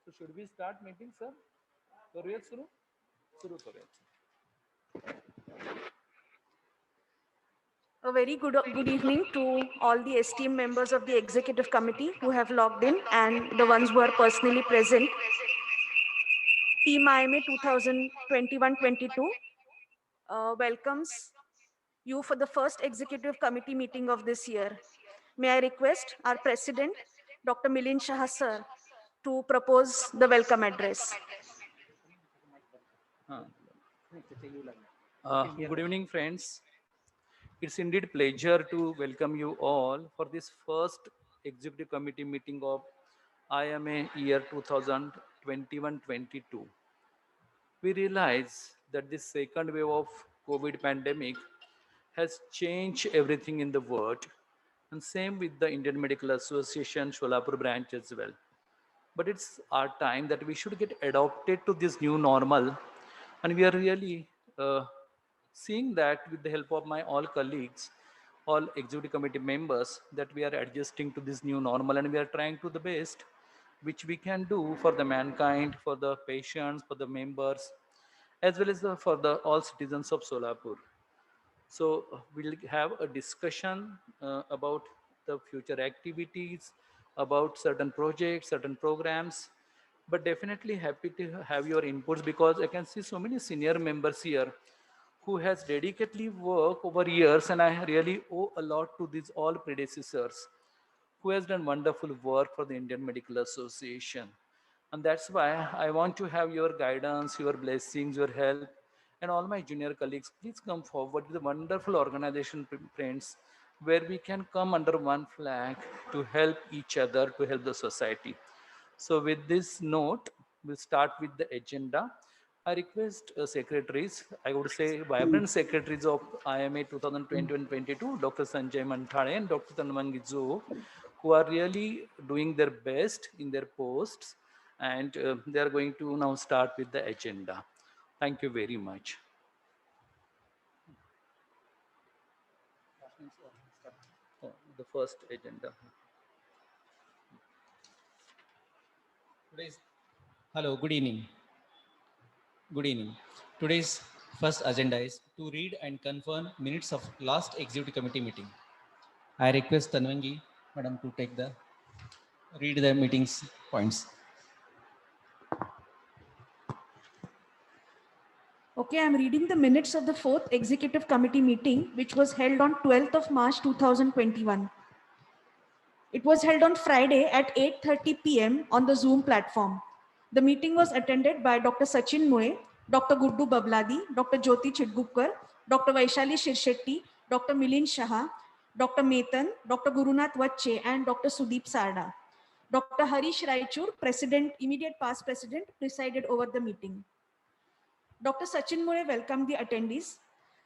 So should we start meeting, sir? करूयात सुरू? सुरू करूयात. A very good evening to all the esteemed members of the executive committee who have logged in and the ones who are personally present. Team IMA 2021-22 welcomes you for the first executive committee meeting of this year. May I request our president, Dr. Milind Shah sir, to propose the welcome address. Good evening, friends. It's indeed pleasure to welcome you all for this first executive committee meeting of IMA year 2021-22. We realize that this second wave of COVID pandemic has changed everything in the world, and same with the Indian Medical Association Sholapur branch as well. But it's our time that we should get adopted to this new normal, and we are really seeing that with the help of my all colleagues, all executive committee members, that we are adjusting to this new normal, and we are trying to the best which we can do for the mankind, for the patients, for the members, as well as for the all citizens of Solapur. So we'll have a discussion about the future activities, about certain projects, certain programs, but definitely happy to have your inputs because I can see so many senior members here who has dedicatedly worked over years, and I really owe a lot to these all predecessors who has done wonderful work for the Indian Medical Association. And that's why I want to have your guidance, your blessings, your help, and all my junior colleagues. Please come forward with a wonderful organization, friends, where we can come under one flag to help each other, to help the society. So, with this note, we'll start with the agenda. I request secretaries, I would say vibrant secretaries of IMA 2020-22, Dr. Sanjay Manthare and Dr. Tanmangi Zo, who are really doing their best in their posts, and they are going to now start with the agenda. Thank you very much. Oh, the first agenda. Today's Hello, good evening. Good evening. Today's first agenda is to read and confirm minutes of last executive committee meeting. I request Tanvangi madam to take the read the meetings points. Okay, I'm reading the minutes of the fourth executive committee meeting, which was held on 12th of March 2021. It was held on Friday at 8:30 p.m. on the Zoom platform. The meeting was attended by Dr. Sachin Moe, Dr. Guddu Babladi, Dr. Jyoti Chidgupkar, Dr. Vaishali Shirshetti, Dr. Milind Shah, Dr. Metan, Dr. Gurunath Vache, and Dr. Sudeep Sarda. Dr. Harish Raichur, President, immediate past President, presided over the meeting. Dr. Sachin Moe welcomed the attendees.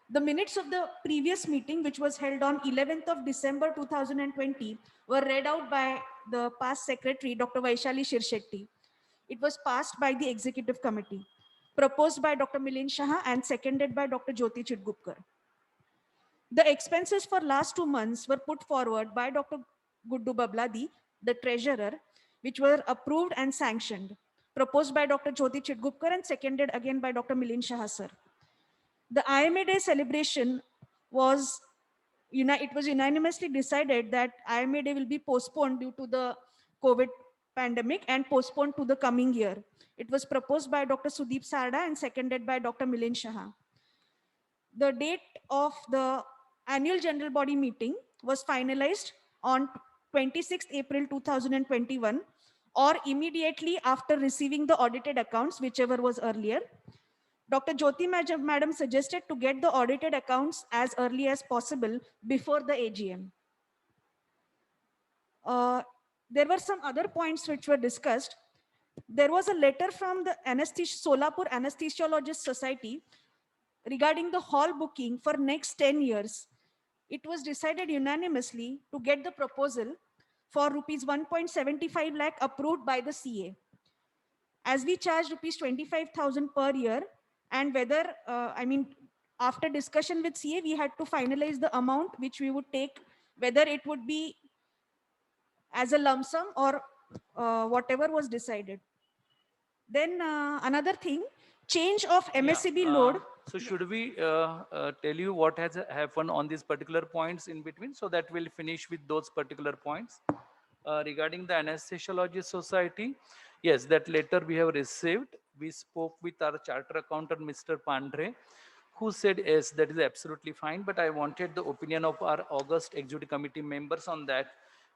The minutes of the previous meeting, which was held on 11th of December 2020, were read out by the past secretary, Dr. Vaishali Shirshetti. It was passed by the executive committee, proposed by Dr. Milind Shah and seconded by Dr. Jyoti Chidgupkar. The expenses for last 2 months were put forward by Dr. Guddu Babladi, the treasurer, which were approved and sanctioned, proposed by Dr. Jyoti Chidgupkar and seconded again by Dr. Milind Shah sir. The IMA Day celebration was, it was unanimously decided that IMA Day will be postponed due to the COVID pandemic and postponed to the coming year. It was proposed by Dr. Sudeep Sarda and seconded by Dr. Milind Shah. The date of the annual general body meeting was finalized on 26th April 2021 or immediately after receiving the audited accounts, whichever was earlier. Dr. Jyoti madam suggested to get the audited accounts as early as possible before the AGM. There were some other points which were discussed. There was a letter from the Solapur Anesthesiologist Society regarding the hall booking for next 10 years. It was decided unanimously to get the proposal for rupees 1.75 lakh approved by the CA. As we charge rupees 25,000 per year, and whether, after discussion with CA, we had to finalize the amount which we would take, whether it would be as a lump sum or whatever was decided. Then another thing, change of Yeah, MSCB load. So should we tell you what has happened on these particular points in between so that we'll finish with those particular points? Regarding the anesthesiology society, yes, that letter we have received. We spoke with our charter accountant, Mr. Pandre, who said yes, that is absolutely fine. But I wanted the opinion of our August executive committee members on that,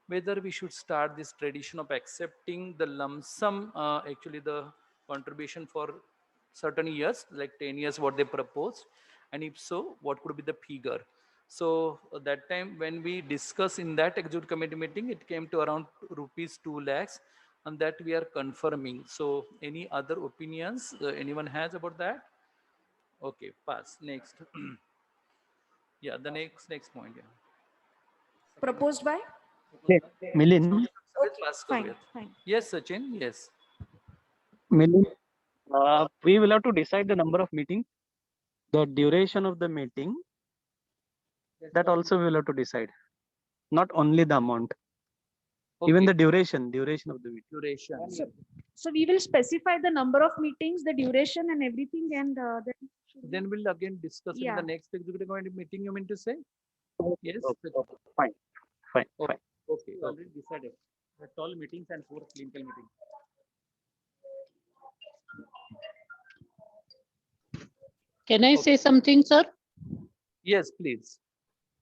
whether we should start this tradition of accepting the lump sum, actually the contribution for certain years, like 10 years, what they proposed, and if so, what could be the figure? So that time when we discuss in that executive committee meeting, it came to around rupees 2 lakhs, and that we are confirming. So any other opinions anyone has about that? Okay, pass. Next. Yeah, the next point. Yeah. Proposed by? Okay. Milind, Let's Okay, pass fine, Kavit. fine. Yes, Sachin. Yes. Milind, we will have to decide the number of meetings, the duration of the meeting. That also we will have to decide. Not only the amount, even Okay. the duration of the meeting. Duration. So we will specify the number of meetings, the duration and everything, and then. Then we'll again discuss in Yeah. the next executive committee meeting. You mean to say? Yes. Okay, fine. Okay. Fine. Okay. Already decided. At all meetings and 4 clinical meetings. Can I say something, sir? Yes, please.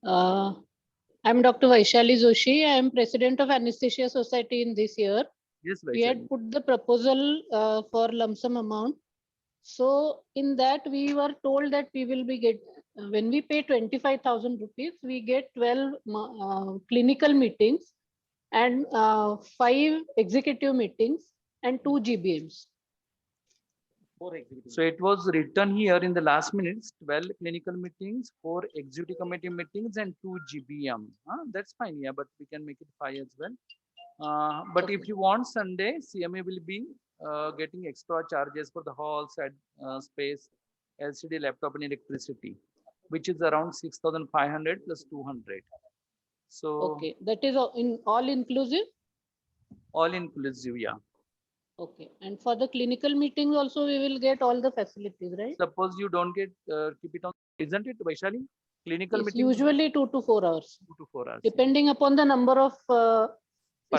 I'm Dr. Vaishali Joshi. I am president of Anesthesia Society in this year. Yes, We had Vaishali. put the proposal for lump sum amount. So in that we were told that we will be when we pay 25,000 rupees, we get 12 clinical meetings and 5 executive meetings and 2 GBMs. So it was written here in the last minutes, 12 clinical meetings, 4 executive committee meetings, and 2 GBM. That's fine, yeah, but we can make it 5 as well. But if Okay. you want Sunday, CMA will be getting extra charges for the halls and space, LCD, laptop, and electricity, which is around 6,500 plus 200. So Okay, that is all inclusive. all inclusive, yeah. Okay, and for the clinical meetings also we will get all the facilities, right? Suppose you don't get, keep it on, isn't it, Vaishali? Clinical Yes, meeting usually 2 to 4 hours, 2 to 4 hours. depending upon the number of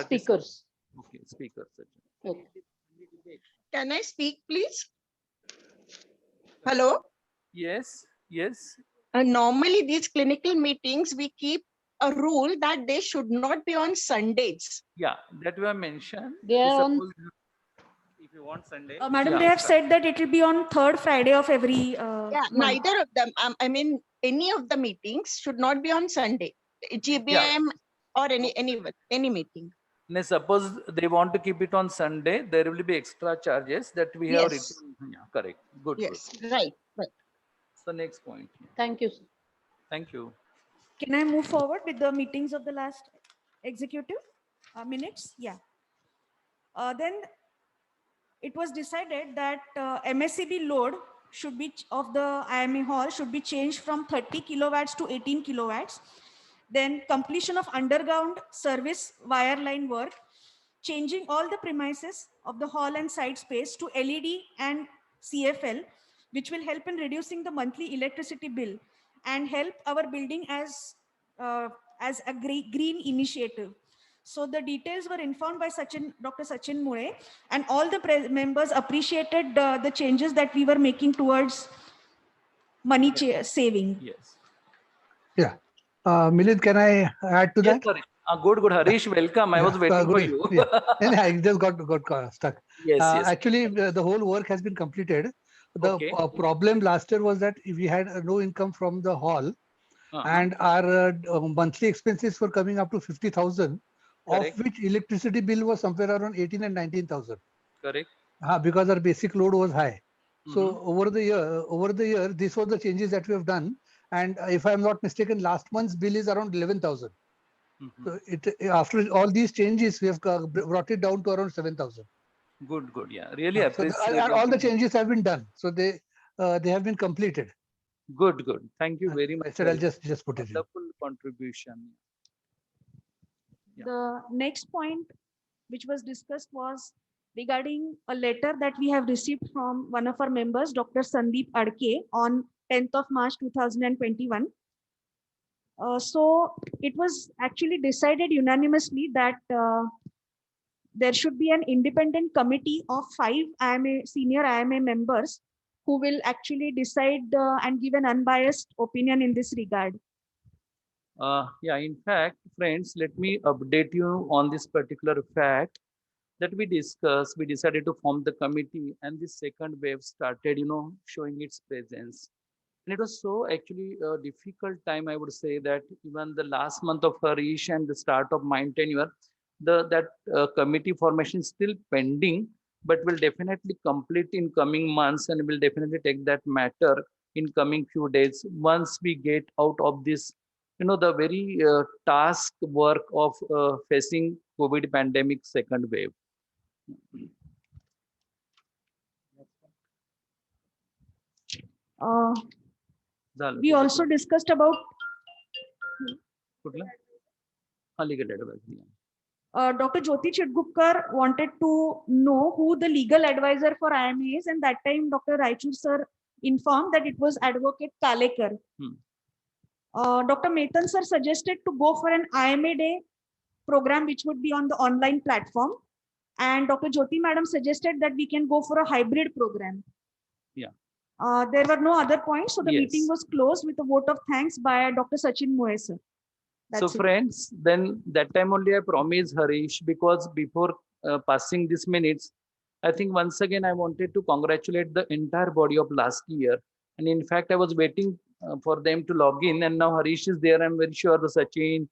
speakers. Okay, speakers. Okay. Can I speak, please? Hello. Yes, yes. Normally, these clinical meetings, we keep a rule that they should not be on Sundays. Yeah, that we have mentioned. They are on- Suppose if you want Sunday. Madam, yeah, they have said that it will be on third Friday of every. Yeah, month. neither of them. I mean, any of the meetings should not be on Sunday. GBM or any meeting. Now, suppose they want to keep it on Sunday, there will be extra charges that we have Yes. written. Yeah, correct. Good. Yes, Good. right. So next point. Thank you, sir. Thank you. Can I move forward with the meetings of the last executive minutes? Yeah. Then it was decided that MSCB load should be of the IMA hall should be changed from 30 kilowatts to 18 kilowatts. Then completion of underground service wireline work, changing all the premises of the hall and site space to LED and CFL, which will help in reducing the monthly electricity bill and help our building as a green initiative. So the details were informed by Dr. Sachin Mule, and all the members appreciated the changes that we were making towards money saving. Yes. Yeah. Milind, can I add to Yes, that? sorry. Good, good. Harish, welcome. I was waiting for good. you. Yeah. And I just got stuck. Yes, yes. Actually, the whole work has been completed. The Okay. problem last year was that we had no income from the hall, and our monthly expenses were coming up to 50,000, of Correct. which electricity bill was somewhere around 18 and 19,000. Correct. Because our basic load was high. So Mhm. over the year, these were the changes that we have done. And if I'm not mistaken, last month's bill is around 11,000. Mhm. So after all these changes, we have brought it down to around 7,000. Good, good. Yeah, really So appreciate. all the changes have been done. So they have been completed. Good, good. Thank you very I much. said I'll just put it in. Wonderful contribution. Yeah. The next point which was discussed was regarding a letter that we have received from one of our members, Dr. Sandeep Adke, on 10th of March 2021. So it was actually decided unanimously that there should be an independent committee of 5 IMA, senior IMA members who will actually decide and give an unbiased opinion in this regard. Yeah, in fact, friends, let me update you on this particular fact that we discussed. We decided to form the committee, and the second wave started, showing its presence. And it was so actually a difficult time, I would say, that even the last month of Harish and the start of my tenure, that committee formation is still pending, but will definitely complete in coming months, and will definitely take that matter in coming few days once we get out of this, the very task work of facing COVID pandemic second wave. We also discussed about legal advice. Dr. Jyoti Chidgupkar wanted to know who the legal advisor for IMA is, and that time Dr. Raichur sir informed that it was Advocate Kalekar. Dr. Metan sir suggested to go for an IMA Day program, which would be on the online platform. And Dr. Jyoti madam suggested that we can go for a hybrid program. Yeah. There were no other points, so the Yes. meeting was closed with a vote of thanks by Dr. Sachin Moe sir. So friends, then that time only I promised Harish, because before passing these minutes, I think once again I wanted to congratulate the entire body of last year. And in fact, I was waiting for them to log in, and now Harish is there. I'm very sure the Sachin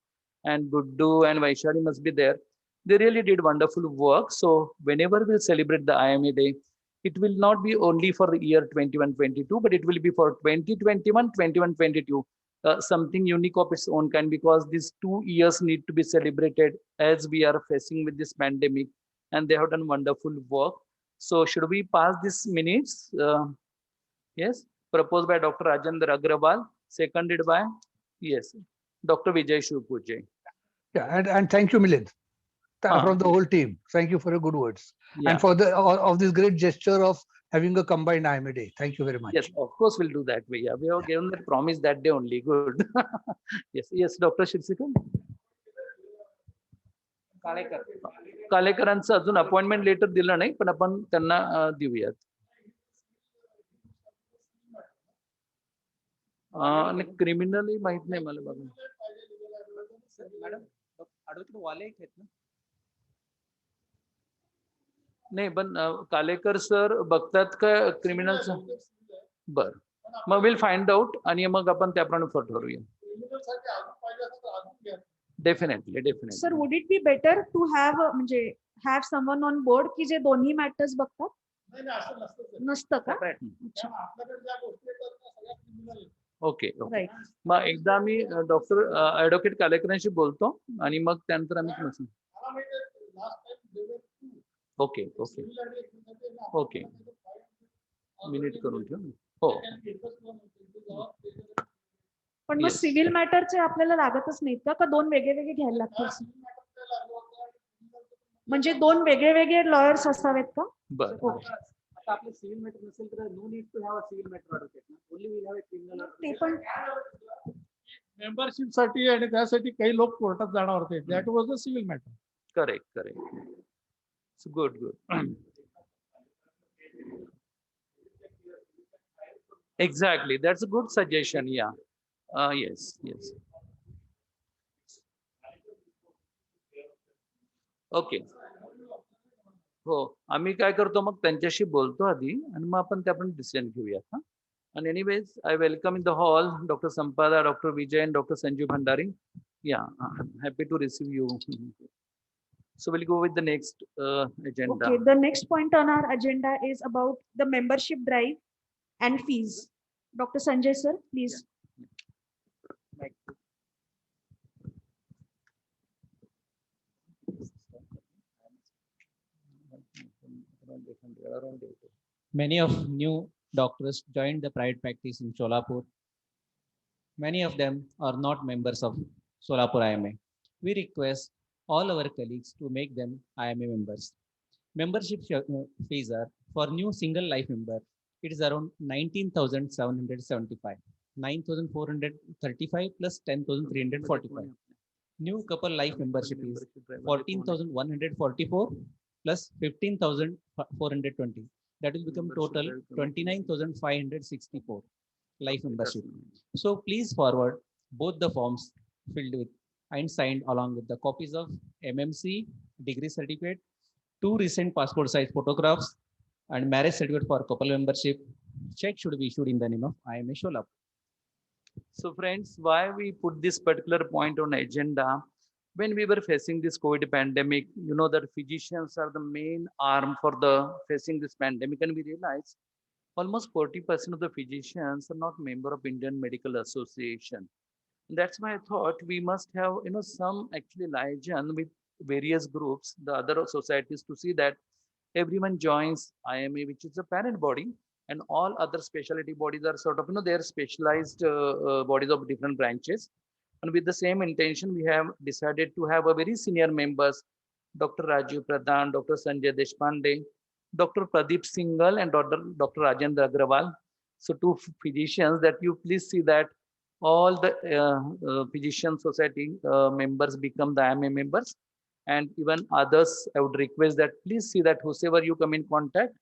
and Guddu and Vaishali must be there. They really did wonderful work. So whenever we celebrate the IMA Day, it will not be only for the year 21-22, but it will be for 2021, 21-22. Something unique of its own kind, because these 2 years need to be celebrated as we are facing with this pandemic, and they have done wonderful work. So should we pass these minutes? Yes, proposed by Dr. Rajendra Agrawal, seconded by, yes, Dr. Vijay Shivpujay. Yeah, and thank you, Milind, from the whole team. Thank you for your good words, and for the of this great gesture of having a combined IMA Day. Thank you very much. Yes, of course we'll do that way. Yeah, we have given that promise that day only. Good. Yes, Dr. Shivsikar. कालेकरांचं अजून appointment letter दिलं नाही, पण आपण त्यांना देऊयात. आणि क्रिमिनलही माहित नाही मला बघा. मॅडम ॲडव्होकेट वाले आहेत ना? नाही, पण कालेकर सर बघतात का क्रिमिनलचं? बर, मग विल फाइंड आउट आणि मग आपण त्याप्रमाणे ठरवूया. Definitely. Sir, would it be better to have someone on board की जे दोन्ही मॅटर्स बघतात? नसतं का? ओके. मग एकदा मी डॉक्टर ॲडव्होकेट कालेकरांशी बोलतो आणि मग त्यानंतर आम्ही ओके मिनिट करून ठेव. हो, पण मग सिव्हिल मॅटरचे आपल्याला लागतच नाहीत का दोन वेगळे वेगळे घ्यायला लागतात? म्हणजे दोन वेगळे वेगळे लॉयर्स असावेत का? बरं. आता आपले सिव्हिल मॅटर नसेल तर no need to have a civil matter advocate ना, only will have a criminal. ते पण मेंबरशिप साठी आणि त्यासाठी काही लोक कोर्टात जाणार होते. That was a civil matter. Correct. Good. Exactly, that's a good suggestion. Yeah. Yes. Okay. हो, आम्ही काय करतो मग त्यांच्याशी बोलतो आधी, आणि मग आपण त्याप्रमाणे डिसिजन घेऊया. And anyways, I welcome in the hall Dr. Sampada, Dr. Vijay, and Dr. Sanjeev Bhandari. Yeah, I'm happy to receive you. So we'll go with the next agenda. Okay, the next point on our agenda is about the membership drive and fees. Dr. Sanjay sir, please. Many of new doctors joined the private practice in Solapur. Many of them are not members of Solapur IMA. We request all our colleagues to make them IMA members. Membership fees are for new single life member. It is around 19,775, 9,435 plus 10,345. New couple life membership is 14,144 plus 15,420. That will become total 29,564 life membership. So please forward both the forms filled with and signed along with the copies of MMC, degree certificate, 2 recent passport size photographs, and marriage certificate for couple membership. Check should be issued in the name of IMA Sholapur. So friends, why we put this particular point on agenda? When we were facing this COVID pandemic, you know that physicians are the main arm for the facing this pandemic, and we realized almost 40% of the physicians are not member of Indian Medical Association. That's why I thought we must have some actually liaison with various groups, the other societies, to see that everyone joins IMA, which is a parent body, and all other specialty bodies are sort of they are specialized bodies of different branches. And with the same intention, we have decided to have a very senior members, Dr. Rajiv Pradhan, Dr. Sanjay Deshpande, Dr. Pradeep Singhal, and Dr. Rajendra Agrawal. So two physicians that you please see that all the physician society members become the IMA members, and even others. I would request that please see that whosoever you come in contact,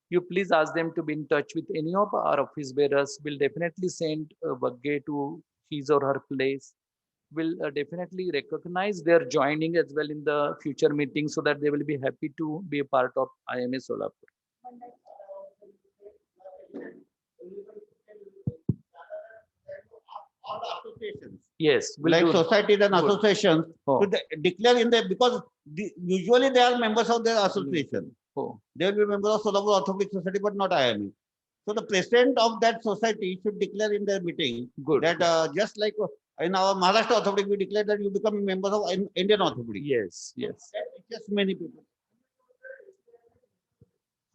you please ask them to be in touch with any of our office bearers. We'll definitely send a buggy to his or her place. Will definitely recognize their joining as well in the future meetings, so that they will be happy to be a part of IMA Solapur. All the associations, Yes, we'll like do. societies and Good. associations, Oh. to declare in the, because usually they are members of their association. Oh, They will be members of Solapur Orthopedic Society, but not IMA. So the president of that society should declare in their meeting good. that just like in our Maharashtra Orthopedic, we declare that you become members of Indian Orthopedic. Yes, yes. That reaches many people.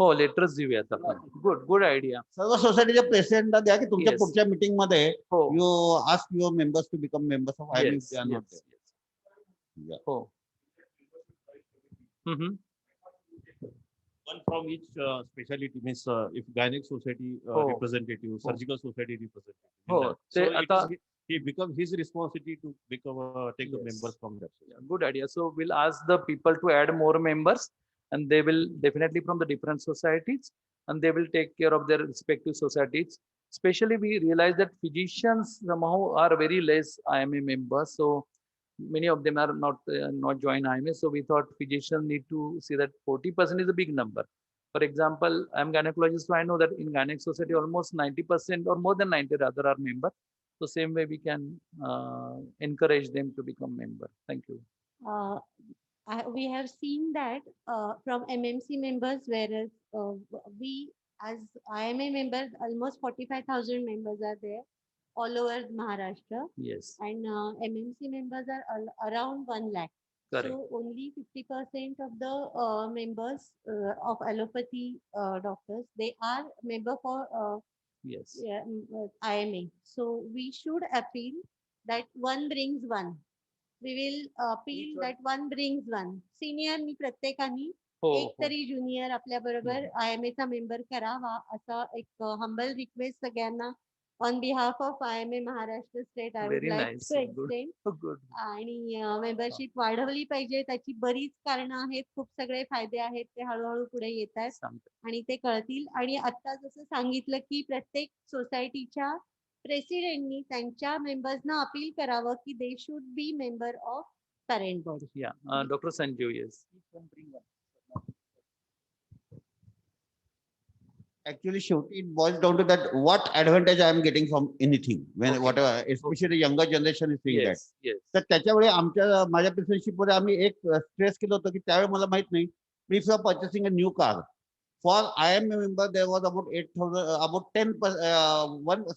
हो letters देऊयात आपण. Good idea. सर्व सोसायटीच्या प्रेसिडेंटला द्या की तुमच्या Yes. पुढच्या meeting मध्ये हो. You ask your members to become members of IMA. Yes, yes, yes. हो. One from each specialty, means if gynec society Oh. representative, surgical society representative. Oh, So they it is, he becomes his responsibility to become take the Yes. members from that. Good idea. So we'll ask the people to add more members, and they will definitely from the different societies, and they will take care of their respective societies. Especially we realize that physicians somehow are very less IMA members, so many of them are not join IMA. So we thought physicians need to see that 40% is a big number. For example, I'm gynecologist, so I know that in gynec society almost 90% or more than 90 rather are member. So same way we can encourage them to become member. Thank you. We have seen that from MMC members, whereas we as IMA members, almost 45,000 members are there all over Maharashtra, Yes. and MMC members are around 1 lakh. Correct. So only 50% of the members of allopathy doctors, they are member for Yes. IMA. So we should appeal that one brings one. We will appeal that one brings one. Senior ni प्रत्येकानी एक तरी junior आपल्या बरोबर IMA चा member करावा असा एक humble request सगळ्यांना on behalf of IMA Maharashtra state I would Very like nice. To extend. Good. आणि मेंबरशिप वाढवली पाहिजे, त्याची बरीच कारणं आहेत, खूप सगळे फायदे आहेत, ते हळूहळू पुढे येत आहेत Something. आणि ते कळतील. आणि आता जसं सांगितलं की प्रत्येक सोसायटीच्या प्रेसिडेंटनी त्यांच्या मेंबर्सना अपील करावं की they should be member of parent body. Yeah. Dr. Sanjeev, yes. Actually, it boils down to that what advantage I am getting from anything when Okay. whatever, especially younger generation is seeing that. Yes. Yes. तर त्याच्यामुळे माझ्या presidentship मध्ये आम्ही एक stress केलं होतं की त्यावेळी मला माहित नाही, if you are purchasing a new car for IMA member there was about 8,000 about 10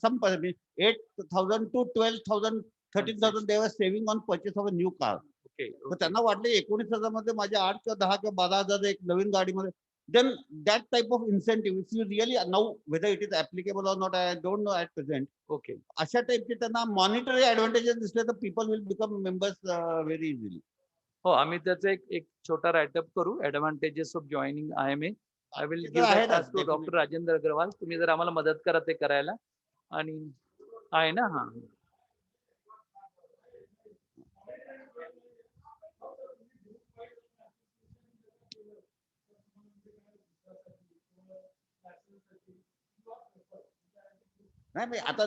some 8,000 to 12,000 13,000 they were saving on purchase of a new car. Okay. तर त्यांना वाटले 19,000 मध्ये माझ्या 8 किंवा 10 किंवा 12,000 एक नवीन गाडीमध्ये, then that type of incentive, if you really know whether it is applicable or not, I don't know at present. Okay. अशा टाइपचे त्यांना monetary advantages दिसले तर people will become members very easily. हो, आम्ही त्याचा एक छोटा रायटअप करू. Advantages of joining IMA. I will ते तर गिव्ह दॅट आहेतच, task to doctor definitely. Rajendra Agarwal. तुम्ही जर आम्हाला मदत करा ते करायला. आणि आहे ना? हा. नाही आता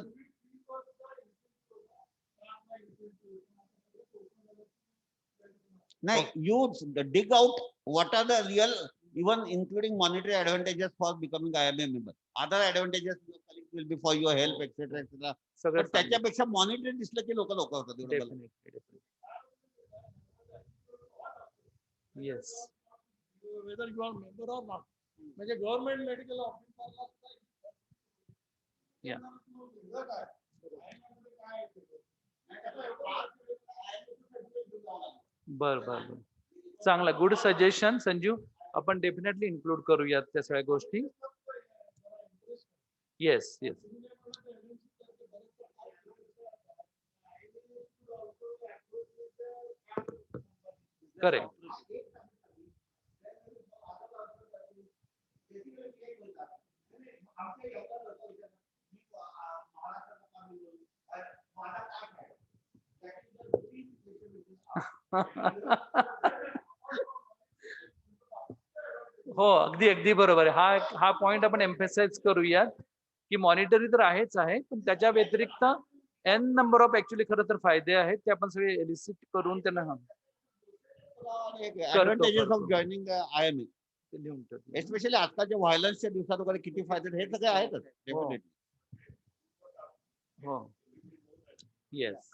नाही, you dig out what are the real, even including monetary advantages for becoming IMA member. Other advantages your colleagues will be for your help, etc. etc. सगळं पण त्याच्यापेक्षा monetary दिसलं की लोक होतात. Definitely. Yes. Whether you are member or not. म्हणजे government medical या. बर. चांगला, गुड सजेशन संजू. आपण डेफिनेटली इन्क्लूड करूयात त्या सगळ्या गोष्टी. येस. करेक्ट. हो, अगदी बरोबर आहे. हा पॉइंट आपण एम्फेसाइज करूयात की मॉनिटरी तर आहेच आहे, पण त्याच्या व्यतिरिक्त n नंबर ऑफ ऍक्च्युली खरं तर फायदे आहेत ते आपण सगळे एलिसिट करून त्यांना Advantages of joining IMA. Especially आजकालच्या व्हायलन्सच्या दिवसात वगैरे किती फायदे हे सगळे आहेतच. Definitely. हो. येस.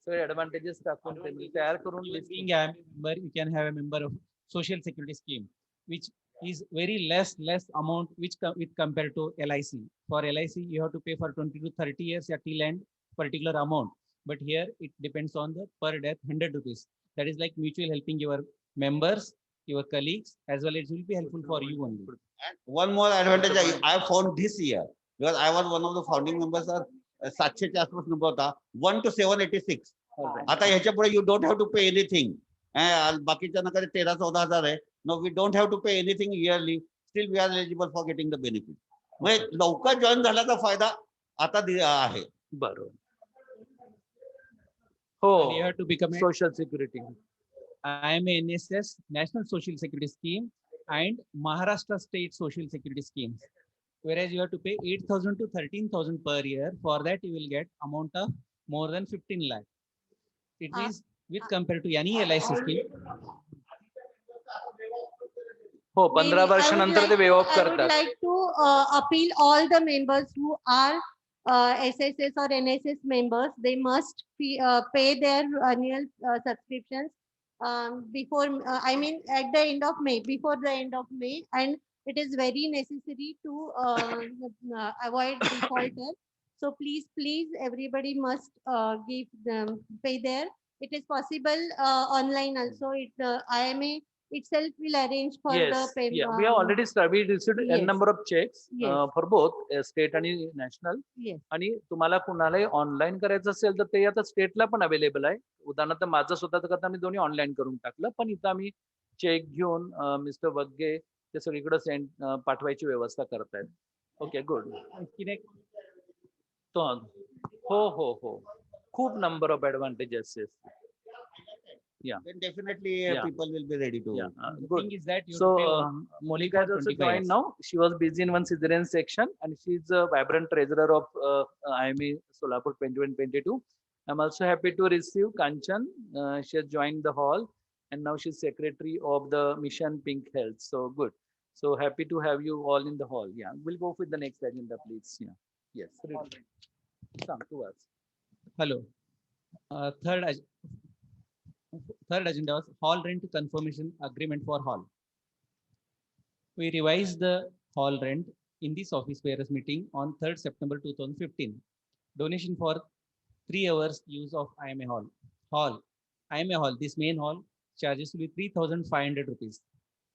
सगळे ऍडव्हान्टेजेस टाकून त्यांनी तयार करून Being a member, you can have a member of social security scheme, which is very less amount with compared to LIC. For LIC, you have to pay for 20 to 30 years till end particular amount. But here it depends on the per death 100 rupees. That is like mutual helping your members, your colleagues, as well as it will be helpful for you only. And one more advantage I found this year, because I was one of the founding members. 700च्या आसपास number होता, 1 to 786. आता ह्याच्या पुढे you don't have to pay anything. बाकीच्या नका 13-14 हजार आहे. No, we don't have to pay anything yearly. Still we are eligible for getting the benefit. म्हणजे लवकर जॉईन झाल्याचा फायदा आता आहे. बरोबर. हो, You have to become a social security. IMA NSS National Social Security Scheme and Maharashtra State Social Security Schemes. Whereas you have to pay 8,000 to 13,000 per year. For that, you will get amount of more than 15 lakh. It is with compared to any LIC scheme. हो, 15 वर्षानंतर ते wave of I would करतात. like to appeal all the members who are SSS or NSS members. They must pay their annual subscriptions before, I mean, at the end of May, before the end of May, and it is very necessary to avoid defaulter. So please, everybody must give them, pay their. It is possible online also. IMA itself will arrange for the Yes, payment. yeah, we have already we received n Yes. number of checks Yes. for both state आणि national. Yes. आणि तुम्हाला कुणालाही online करायचं असेल तर ते आता स्टेटला पण अवेलेबल आहे. उदाहरणार्थ माझं स्वतःचं करता आम्ही दोन्ही ऑनलाईन करून टाकलं, पण इथं आम्ही चेक घेऊन मिस्टर वग्गे ते सगळीकडे पाठवायची व्यवस्था करतायत. Okay, good. हो, खूप number of advantages. Yeah. Then definitely Yeah. people will be ready to. Good. Thing is that you So have to pay Monica has also 25 joined years. now. She was busy in one cesarean section, and she's a vibrant treasurer of IMA Solapur 2022. I'm also happy to receive Kanchan. She has joined the hall, and now she's secretary of the Mission Pink Health. So good. So happy to have you all in the hall. Yeah, we'll go with the next agenda, please. Yeah. Yes. Some to us. Hello. Third agenda was hall rent confirmation agreement for hall. We revised the hall rent in this office bearers meeting on 3rd September 2015. Donation for 3 hours use of IMA hall. IMA hall, this main hall charges will be 3,500 rupees.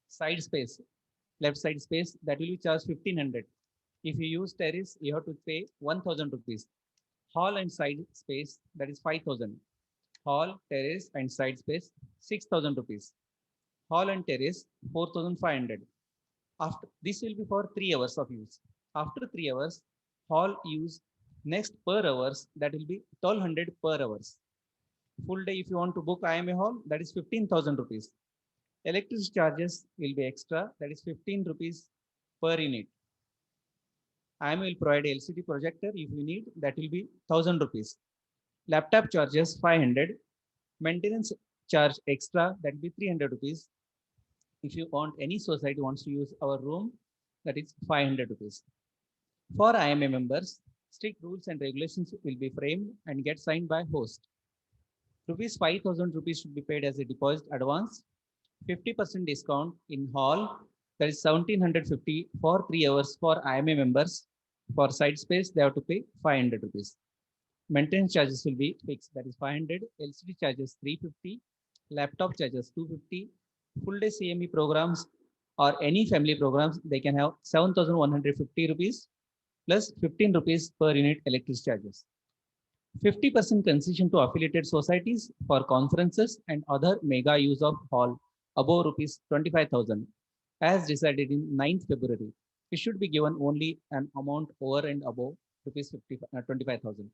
Side space, left side space, that will be charged 1,500. If you use terrace, you have to pay 1,000 rupees. Hall and side space, that is 5,000. Hall, terrace and side space 6,000 rupees. Hall and terrace 4,500. After this will be for 3 hours of use. After 3 hours, hall use next per hours, that will be 1,200 per hours. Full day if you want to book IMA hall, that is 15,000 rupees. Electricity charges will be extra, that is 15 rupees per unit. IMA will provide LCD projector if you need, that will be 1,000 rupees. Laptop charges 500. Maintenance charge extra, that will be 300 rupees. If you want, any society wants to use our room, that is 500 rupees. For IMA members, strict rules and regulations will be framed and get signed by host. Rupees 5,000 rupees should be paid as a deposit advance. 50% discount in hall, that is 1,750 for 3 hours for IMA members. For side space, they have to pay 500 rupees. Maintenance charges will be fixed, that is 500. LCD charges 350. Laptop charges 250. Full day CME programs or any family programs, they can have 7,150 rupees plus 15 rupees per unit electricity charges. 50% concession to affiliated societies for conferences and other mega use of hall above rupees 25,000 as decided in 9th February. It should be given only an amount over and above rupees 25,000.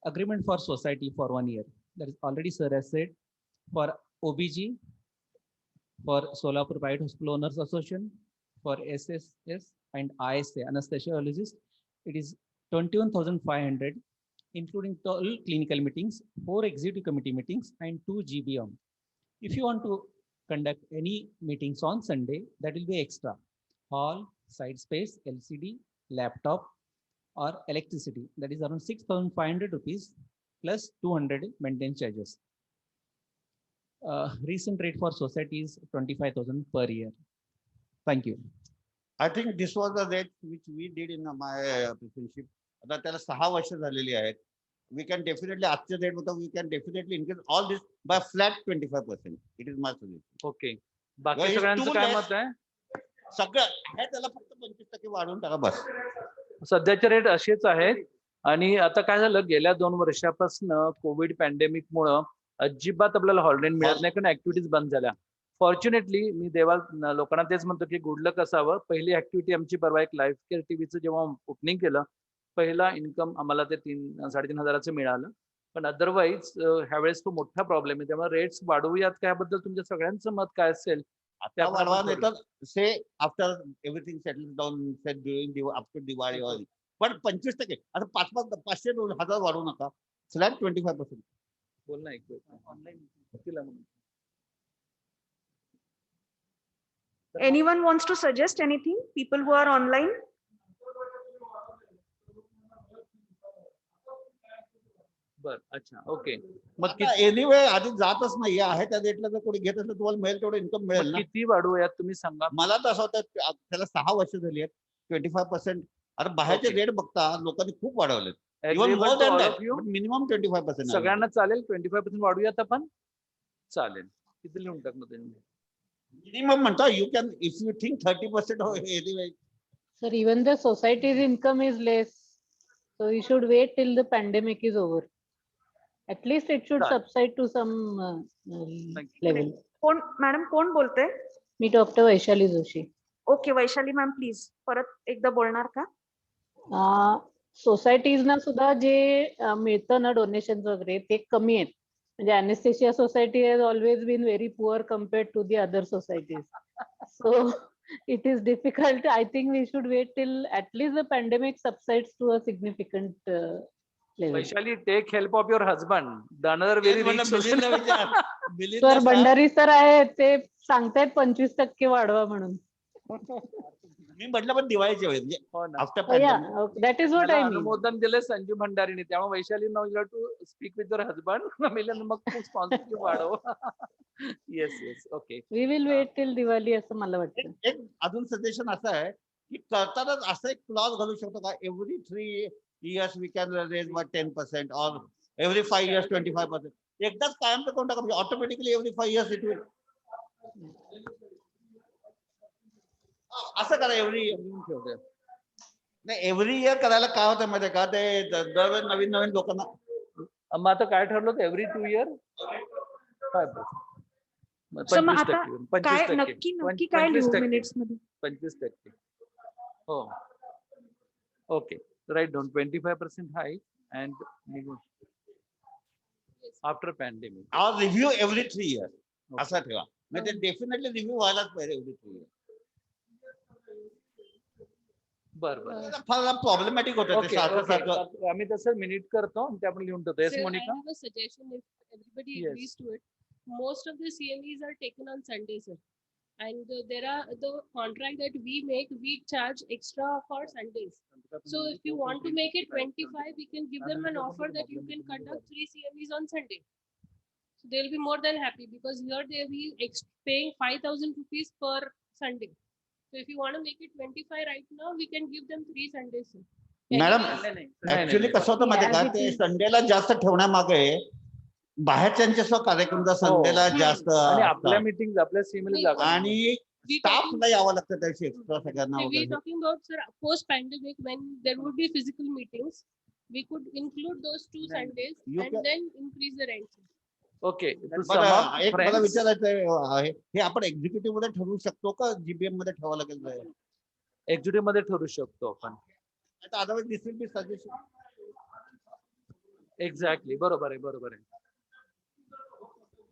Agreement for society for 1 year. That is already sir has said. For OBG, for Solapur Private Hospital Owners Association, for SSS and ISA, anesthesiologist, it is 21,500, including 12 clinical meetings, 4 executive committee meetings, and 2 GBM. If you want to conduct any meetings on Sunday, that will be extra. Hall, side space, LCD, laptop, or electricity, that is around 6,500 rupees plus 200 maintenance charges. Recent rate for society is 25,000 per year. Thank you. I think this was the rate which we did in my apprenticeship. आता त्याला 6 वर्ष झालेली आहेत. We can definitely आजच्या date मध्ये we can definitely increase all this by flat 25%. It is my suggestion. Okay. बाकी सगळ्यांचं काय मत आहे? सगळं आहे त्याला फक्त 25% वाढवून टाका बस. सध्याचे रेट असेच आहेत. आणि आता काय झालं, गेल्या 2 वर्षापासून कोविड पॅन्डेमिक मुळे अजिबात आपल्याला हॉलिडे मिळत नाही, कारण ऍक्टिव्हिटीज बंद झाल्या. फॉर्च्युनेटली मी लोकांना तेच म्हणतो की गुड लक असावं. पहिली ऍक्टिव्हिटी आमची परवा एक लाईफ केअर टीव्हीचं जेव्हा ओपनिंग केलं, पहिला इन्कम आम्हाला ते 3-3.5 हजाराचं मिळालं. पण अदरवाईज ह्यावेळेस तो मोठा प्रॉब्लेम आहे. त्यामुळे रेट्स वाढवूयात का, याबद्दल तुमच्या सगळ्यांचं मत काय असेल? आता वाढवा नाही तर से after everything settle down set during after Diwali all. पण 25%, आता 500-1000 वाढवू नका. फ्लॅट 25%. बोल ना एक online. Anyone wants to suggest anything? People who are online? बर, अच्छा, ओके. मग एनिवे आधी जातच नाही आहे त्या रेटला, जर कोणी घेत असेल तुम्हाला मिळेल तेवढं इन्कम मिळेल ना. किती वाढवूयात तुम्ही सांगा. मला तर असं होतं त्याला 6 वर्ष झाली आहेत. 25%. आता बाहेरचे रेट बघता लोकांनी खूप वाढवलेत. Even more than that, minimum 25%. सगळ्यांना चालेल 25% वाढवूयात आपण? चालेल. किती लिहून टाकलं त्यांनी? मिनिमम म्हणता you can if you think 30% anyway. Sir, even the society's income is less, so you should wait till the pandemic is over. At least it should subside to some level. Madam कोण बोलते? मी doctor Vaishali Joshi. Okay, Vaishali ma'am please परत एकदा बोलणार का? सोसायटीजना सुद्धा जे मिळतं ना डोनेशन वगैरे ते कमी आहेत. म्हणजे anaesthesia society has always been very poor compared to the other societies. So it is difficult. I think we should wait till at least the pandemic subsides to a significant level. Vaishali, take help of your husband. The another very rich Sir, Bhandari sir आहे ते सांगतायत 25% वाढवा म्हणून. मी म्हटलं पण दिवाळीच्या वेळी म्हणजे after pandemic. That is what I mean. अनुमोदन दिले संजू भंडारीने. त्यामुळे Vaishali now you have to speak with your husband. मग खूप स्पॉन्सरशिप वाढव. Yes yes, okay. We will wait till Diwali असं मला वाटतं. एक अजून सजेशन असं आहे की करतानाच असं एक क्लॉज घालू शकतो का, every 3 years we can raise by 10% और एव्हरी 5 years 25%. एकदाच कायम करून टाका, म्हणजे automatically every 5 years it will. असं करा एव्हरी नाही एव्हरी इयर करायला काय होतं माहिती आहे का, ते दरवेळी नवीन नवीन लोकांना मग आता काय ठरलं होतं एव्हरी 2 इयर 5%. So मग 25%. आता काय नक्की काय लिहू मिनिट्स मध्ये? 25%. हो. Okay. Write down 25% hike and after pandemic. Or review every 3 years. Okay. असं ठेवा. म्हणजे डेफिनेटली रिव्ह्यू व्हायलाच पाहिजे एव्हरी 3 years. बरं. फार प्रॉब्लेमॅटिक होतं ते Okay. सारखं. आम्ही तसं मिनिट करतो आणि ते आपण लिहून ठेवतो. Yes, Sir, I Monica? have a suggestion if everybody Yes. agrees to it. Most of the CMEs are taken on Sunday, sir. And there are the contract that we make, we charge extra for Sundays. So if you want to make it 25, we can give them an offer that you can conduct 3 CMEs on Sunday. So they'll be more than happy because here they will be paying 5,000 rupees per Sunday. So if you want to make it 25 right now, we can give them 3 Sundays, sir. Madam actually कसं होतं माहिती का ते संडेला जास्त ठेवण्यामागे बाहेरच्यांचे सुद्धा कार्यक्रम संडेला जास्त आणि आपल्या असतात. मीटिंग आपल्या सीएमएल जागा आणि स्टाफला यावं लागतं त्याची एक्स्ट्रा सगळ्यांना We वगैरे. talking about, sir, post-pandemic when there would be physical meetings, we could include those 2 Sundays You and can- then increase the rent. Okay. बरं, एक मला विचारायचं आहे, हे आपण एक्झिक्युटिव्ह मध्ये ठरवू शकतो का जीबीएम मध्ये ठेवावं लागेल? एक्झिक्युटिव्ह मध्ये ठरवू शकतो आपण. Otherwise this will be suggestion. Exactly. बरोबर आहे.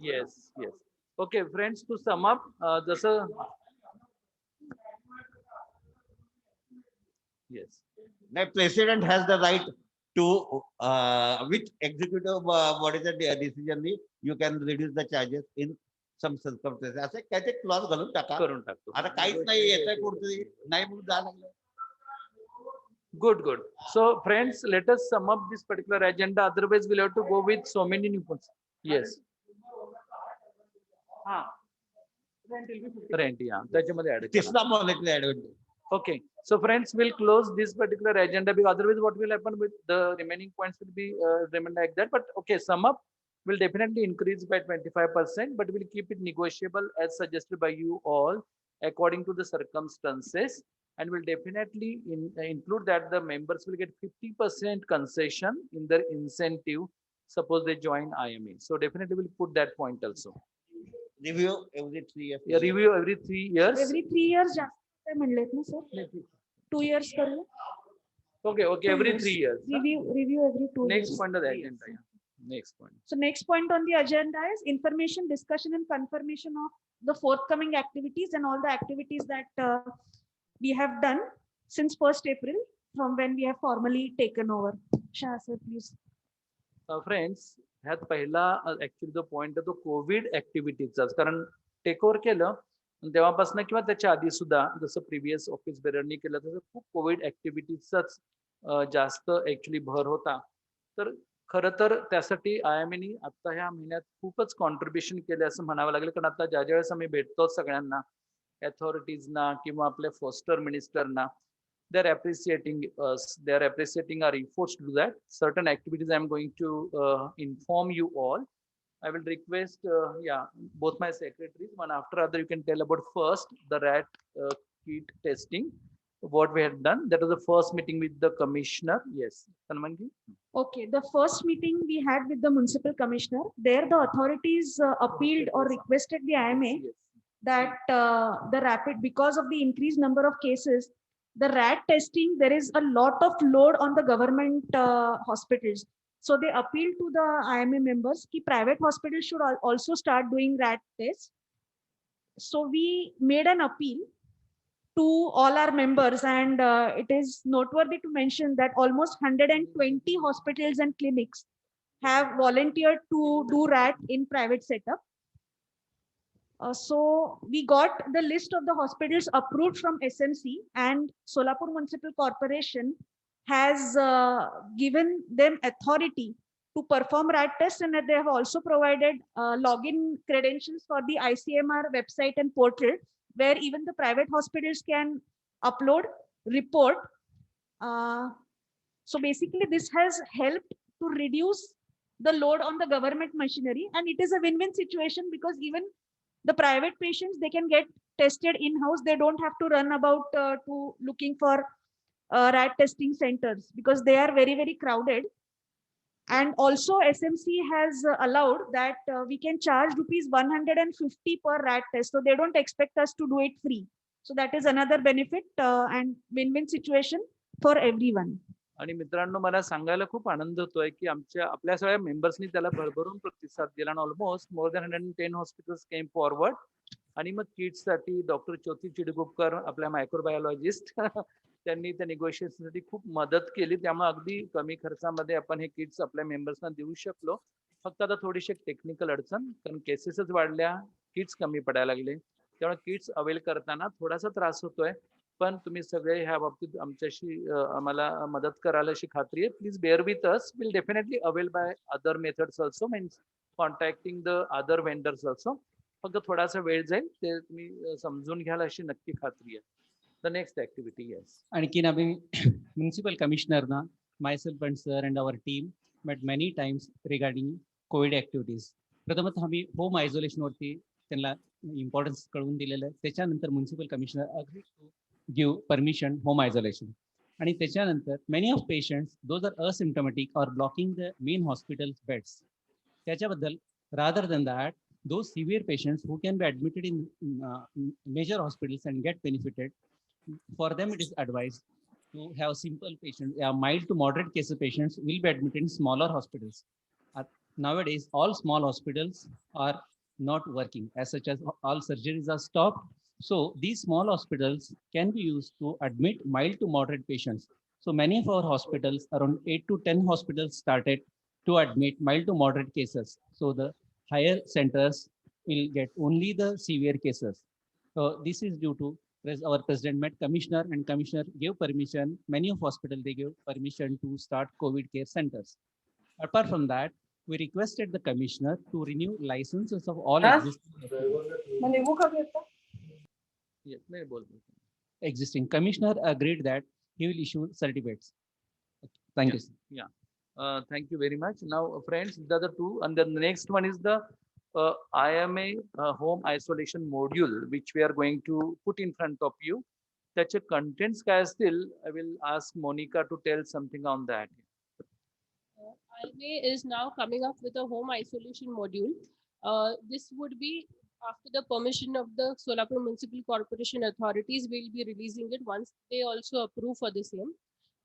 Yes. Okay friends, to sum up, जसं yes The president has the right to, with executive body decision, you can reduce the charges in some circumstances. असं काहीतरी clause घालून टाका. करून टाकतो. आता काहीच नाही येत आहे कुठतरी नाही म्हणून जायला लागलं. Good. So friends, let us sum up this particular agenda. Otherwise, we'll have to go with so many new points. Yes. Rent, yeah. त्याच्यामध्ये add तिसरा monetary advantage. Okay. So friends, we'll close this particular agenda because otherwise what will happen with the remaining points will be remain like that. But okay, sum up will definitely increase by 25%, but we'll keep it negotiable as suggested by you all according to the circumstances. And will definitely include that the members will get 50% concession in their incentive. Suppose they join IME. So definitely we'll put that point also. Review every 3 years. Yeah, review every 3 years. Every 3 years जास्त काय म्हणलेत ना sir? 2 years करूया. Okay, every 3 years. Review every 2 years. Next point of the agenda. Yeah. Next point. So next point on the agenda is information, discussion and confirmation of the forthcoming activities and all the activities that we have done since 1st April from when we have formally taken over. Shah sir, please. Friends, ह्यात पहिला actually जो point आहे तो Covid ऍक्टिव्हिटीचाच, कारण take over केलं तेव्हापासून किंवा त्याच्या आधी सुद्धा जसं प्रिव्हियस ऑफिस बेररनी केलं तसं खूप कोविड ऍक्टिव्हिटीचाच जास्त ऍक्च्युली भर होता. तर खरं तर त्यासाठी IME आता ह्या महिन्यात खूपच कॉन्ट्रीब्युशन केले असं म्हणावं लागेल, कारण आता ज्या वेळेस आम्ही भेटतो सगळ्यांना अथॉरिटीजना किंवा आपल्या foster मिनिस्टरना, they are appreciating us, they are appreciating our efforts to do that. Certain activities I am going to inform you all. I will request both my secretaries, one after other. You can tell about first the rat kit testing, what we had done. That was the first meeting with the commissioner. Yes, Tanmanji. Okay, the first meeting we had with the municipal commissioner, there the authorities appealed or requested the IMA that the rapid, because of the increased number of cases, the rat testing, there is a lot of load on the government hospitals. So they appealed to the IMA members that private hospitals should also start doing rat tests. So we made an appeal to all our members, and it is noteworthy to mention that almost 120 hospitals and clinics have volunteered to do rat in private setup. So we got the list of the hospitals approved from SMC, and Solapur Municipal Corporation has given them authority to perform rat tests, and they have also provided login credentials for the ICMR website and portal, where even the private hospitals can upload report. So basically this has helped to reduce the load on the government machinery, and it is a win-win situation because even the private patients, they can get tested in-house. They don't have to run about to looking for rat testing centers because they are very, very crowded. And also SMC has allowed that we can charge rupees 150 per rat test. So they don't expect us to do it free. So that is another benefit and win-win situation for everyone. आणि मित्रांनो, मला सांगायला खूप आनंद होतोय की आपल्या सगळ्या मेंबर्सनी त्याला भरभरून प्रतिसाद दिला आणि almost more than 110 hospitals came forward. आणि मग किट्ससाठी डॉक्टर ज्योती चिडगुपकर आपल्या मायक्रोबायोलॉजिस्ट त्यांनी त्या निगोशिएशनसाठी खूप मदत केली. त्यामुळे अगदी कमी खर्चामध्ये आपण हे किट्स आपल्या मेंबर्सना देऊ शकलो. फक्त आता थोडीशी टेक्निकल अडचण, कारण केसेसच वाढल्या, किट्स कमी पडायला लागले, त्यामुळे किट्स अवेल करताना थोडासा त्रास होतोय. पण तुम्ही सगळे ह्या बाबतीत आमच्याशी आम्हाला मदत कराल अशी खात्री आहे. Please bear with us. Will definitely avail by other methods also, means contacting the other vendors also. फक्त थोडासा वेळ जाईल, ते तुम्ही समजून घ्याल अशी नक्की खात्री आहे. The next activity. येस. आणखीन आम्ही municipal कमिशनरना, myself and sir and our team met many times regarding COVID activities. प्रथमतः आम्ही होम आयसोलेशन वरती त्यांना इम्पॉर्टन्स कळवून दिलेलं आहे. त्याच्यानंतर municipal commissioner agree to give permission home isolation. आणि त्याच्यानंतर many of patients those are asymptomatic or blocking the main hospital beds. त्याच्याबद्दल rather than that, those severe patients who can be admitted in major hospitals and get benefited, for them it is advised to have simple patients, mild to moderate case of patients will be admitted in smaller hospitals. Nowadays, all small hospitals are not working, as such as all surgeries are stopped. So these small hospitals can be used to admit mild to moderate patients. So many of our hospitals, around 8 to 10 hospitals started to admit mild to moderate cases. So the higher centers will get only the severe cases. So this is due to our president met commissioner and commissioner gave permission. Many of hospitals, they gave permission to start COVID care centers. Apart from that, we requested the commissioner to renew licenses of all existing. Commissioner agreed that he will issue certificates. Thank you. Yeah. Thank you very much. Now, friends, the other two, and then the next one is the IMA home isolation module, which we are going to put in front of you. त्याचे contents काय असतील? I will ask Monica to tell something on that. IMA is now coming up with a home isolation module. This would be after the permission of the Solapur Municipal Corporation authorities. Will be releasing it once they also approve for the same.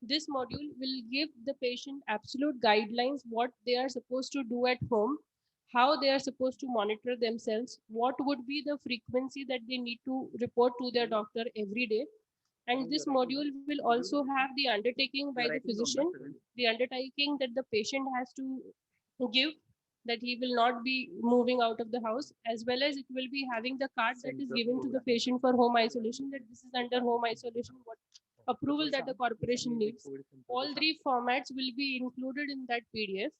This module will give the patient absolute guidelines what they are supposed to do at home, how they are supposed to monitor themselves, what would be the frequency that they need to report to their doctor every day. And this module will also have the undertaking by the physician, the undertaking that the patient has to give, that he will not be moving out of the house, as well as it will be having the card that is given to the patient for home isolation, that this is under home isolation, what approval that the corporation needs. All three formats will be included in that PDF.